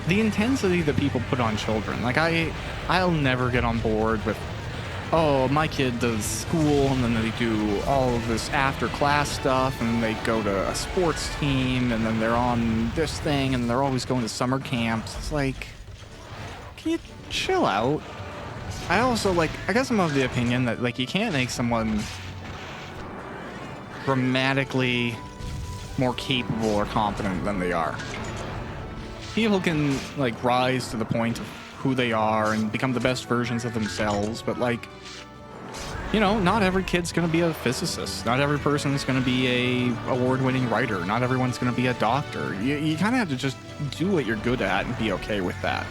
the intensity that people put on children, like, I'll never get on board with, oh, my kid does school and then they do all of this after class stuff and they go to a sports team and then they're on this thing and they're always going to summer camps. It's like, can you chill out? I also, like, I guess I'm of the opinion that, like, you can't make someone dramatically more capable or competent than they are. People can, like, rise to the point of who they are and become the best versions of themselves, but, like, not every kid's gonna be a physicist. Not every person's gonna be a award-winning writer. Not everyone's gonna be a doctor. You kind of have to just do what you're good at and be okay with that.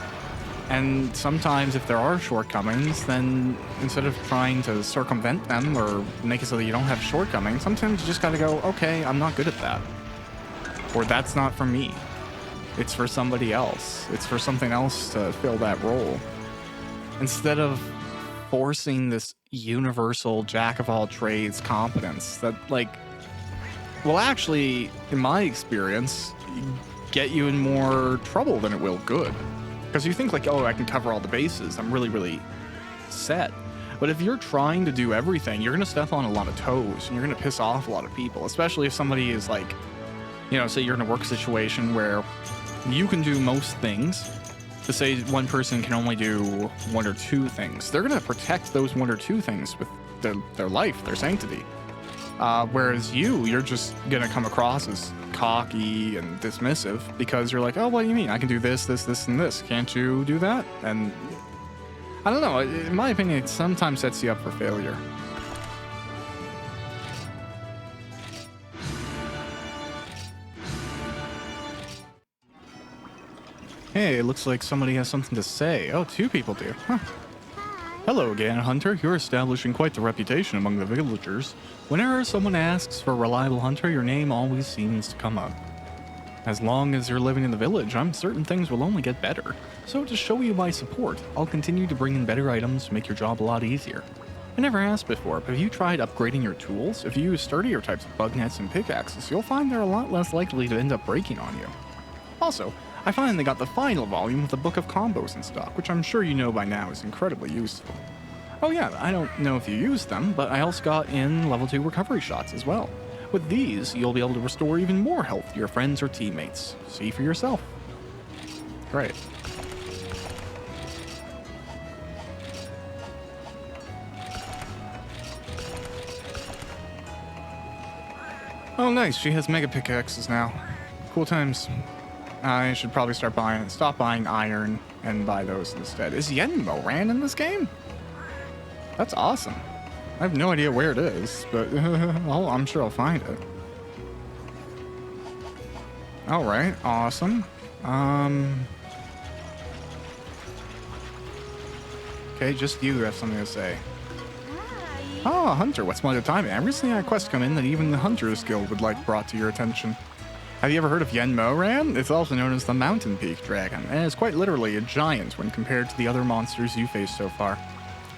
And sometimes if there are shortcomings, then instead of trying to circumvent them or make it so that you don't have shortcomings, sometimes you just gotta go, okay, I'm not good at that. Or that's not for me. It's for somebody else. It's for something else to fill that role. Instead of forcing this universal jack-of-all-trades competence that, like, will actually, in my experience, get you in more trouble than it will good. Because you think, like, oh, I can cover all the bases. I'm really, really set. But if you're trying to do everything, you're going to step on a lot of toes and you're going to piss off a lot of people, especially if somebody is like, say you're in a work situation where you can do most things. To say one person can only do one or two things, they're going to protect those one or two things with their life, their sanctity. Whereas you're just going to come across as cocky and dismissive because you're like, oh, what do you mean? I can do this, this, this, and this. Can't you do that? And I don't know. In my opinion, it sometimes sets you up for failure. Hey, it looks like somebody has something to say. Oh, two people do. Huh. Hello again, Hunter. You're establishing quite the reputation among the villagers. Whenever someone asks for a reliable hunter, your name always seems to come up. As long as you're living in the village, I'm certain things will only get better. So to show you my support, I'll continue to bring in better items to make your job a lot easier. I never asked before, but have you tried upgrading your tools? If you use sturdier types of bug nets and pickaxes, you'll find they're a lot less likely to end up breaking on you. Also, I finally got the final volume of the Book of Combos in stock, which I'm sure you know by now is incredibly useful. Oh yeah, I don't know if you use them, but I also got in level 2 recovery shots as well. With these, you'll be able to restore even more health to your friends or teammates. See for yourself. Great. Oh nice, she has mega pickaxes now. Cool times. I should probably stop buying iron and buy those instead. Is Yen Moran in this game? That's awesome. I have no idea where it is, but I'm sure I'll find it. All right, awesome. Okay, just you have something to say. Ah, Hunter, what's my timing? I recently had a quest come in that even the Hunters Guild would like brought to your attention. Have you ever heard of Yen Moran? It's also known as the Mountain Peak Dragon, and is quite literally a giant when compared to the other monsters you faced so far.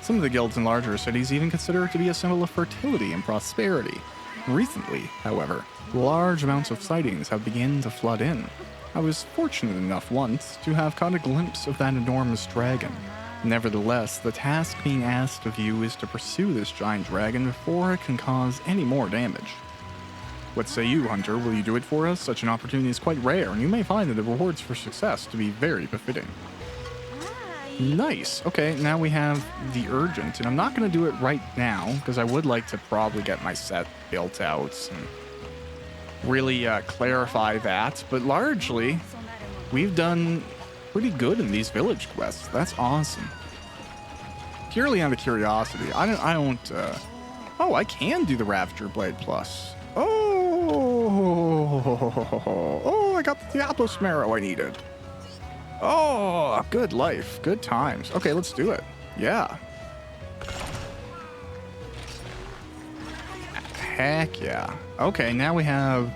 Some of the guilds in larger cities even consider it to be a symbol of fertility and prosperity. Recently, however, large amounts of sightings have begun to flood in. I was fortunate enough once to have caught a glimpse of that enormous dragon. Nevertheless, the task being asked of you is to pursue this giant dragon before it can cause any more damage. What say you, Hunter? Will you do it for us? Such an opportunity is quite rare, and you may find that the rewards for success to be very befitting. Nice. Okay, now we have the urgent, and I'm not going to do it right now because I would like to probably get my set built out and really clarify that. But largely, we've done pretty good in these village quests. That's awesome. Purely out of curiosity, I don't. Oh, I can do the Ravager Blade Plus. Oh, I got the Diablos Marrow I needed. Oh, good life, good times. Okay, let's do it. Yeah. Heck yeah. Okay, now we have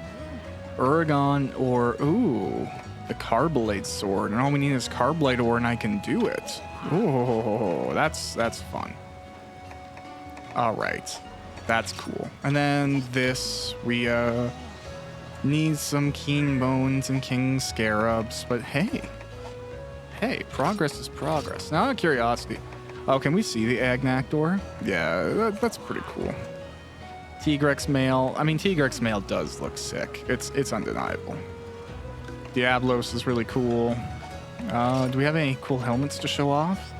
Uragon or, ooh, the Carbolite Sword. And all we need is Carbolite ore and I can do it. Ooh, that's fun. All right. That's cool. And then this, we need some Keen Bones and King Scarabs, but hey, progress is progress. Now, out of curiosity, oh, can we see the Agnak door? Yeah, that's pretty cool. Tigrex Mail. I mean, Tigrex Mail does look sick. It's undeniable. Diablos is really cool. Do we have any cool helmets to show off?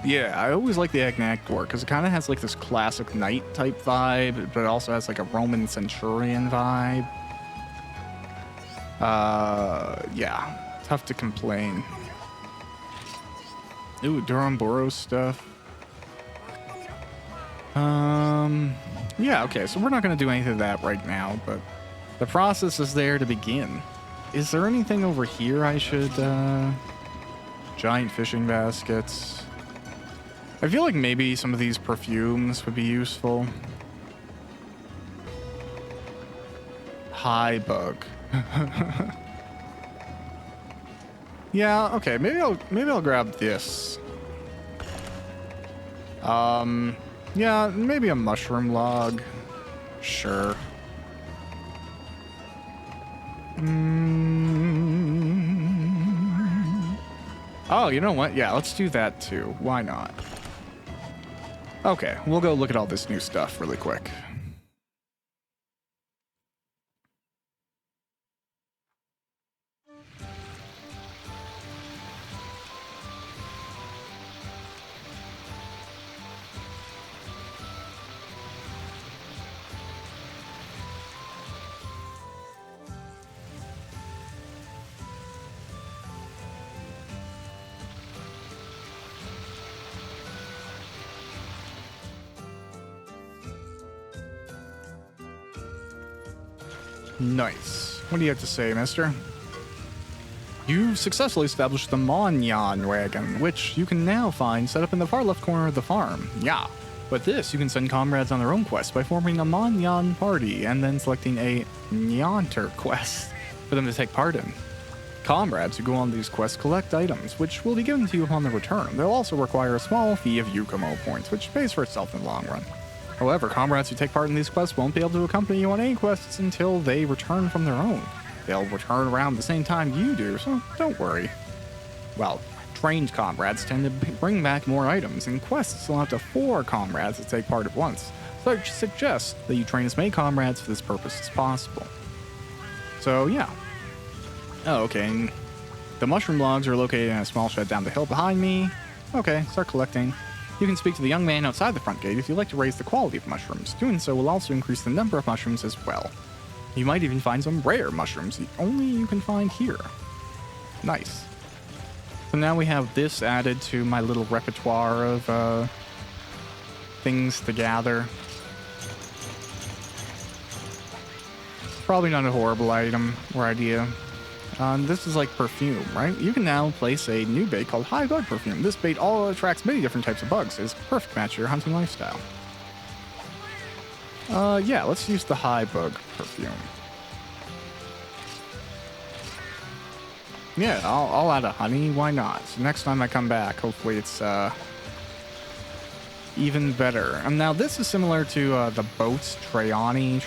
Yeah, I always like the Agnak door because it kind of has like this classic knight type vibe, but it also has like a Roman centurion vibe. Yeah, tough to complain. Ooh, Durham stuff. Yeah, okay, so we're not going to do anything of that right now, but the process is there to begin. Is there anything over here I should, giant fishing baskets? I feel like maybe some of these perfumes would be useful. Hi, bug. Yeah, okay, maybe I'll grab this. Yeah, maybe a mushroom log. Sure. Oh, you know what? Yeah, let's do that too. Why not? Okay, we'll go look at all this new stuff really quick. Nice. What do you have to say, mister? You've successfully established the Monyan wagon, which you can now find set up in the far left corner of the farm. Yeah. With this, you can send comrades on their own quests by forming a Monyan party and then selecting a Nyanter quest for them to take part in. Comrades who go on these quests collect items, which will be given to you upon their return. They'll also require a small fee of Yukomo points, which pays for itself in the long run. However, comrades who take part in these quests won't be able to accompany you on any quests until they return from their own. They'll return around the same time you do, so don't worry. Well, trained comrades tend to bring back more items, and quests allow up to 4 comrades to take part at once, so I suggest that you train as many comrades for this purpose as possible. So, yeah. Oh, okay, and the mushroom logs are located in a small shed down the hill behind me. Okay, start collecting. You can speak to the young man outside the front gate if you'd like to raise the quality of mushrooms. Doing so will also increase the number of mushrooms as well. You might even find some rare mushrooms that only you can find here. Nice. So now we have this added to my little repertoire of things to gather. Probably not a horrible item or idea. This is like perfume, right? You can now place a new bait called High Bug Perfume. This bait all attracts many different types of bugs. It's a perfect match to your hunting lifestyle. Yeah, let's use the High Bug Perfume. Yeah, I'll add a honey. Why not? So next time I come back, hopefully it's even better. And now this is similar to the boats, Treali.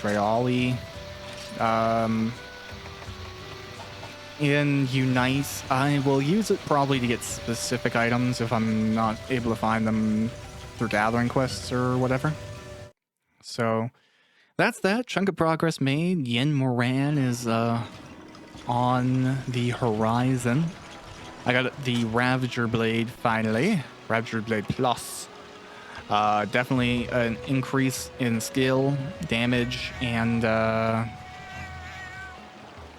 In Unite, I will use it probably to get specific items if I'm not able to find them through gathering quests or whatever. So that's that. Chunk of progress made. Yin Moran is on the horizon. I got the Ravager Blade finally. Ravager Blade Plus. Definitely an increase in skill, damage, and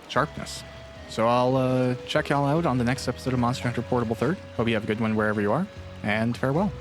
sharpness. So I'll check y'all out on the next episode of Monster Hunter Portable 3rd. Hope you have a good one wherever you are, and farewell.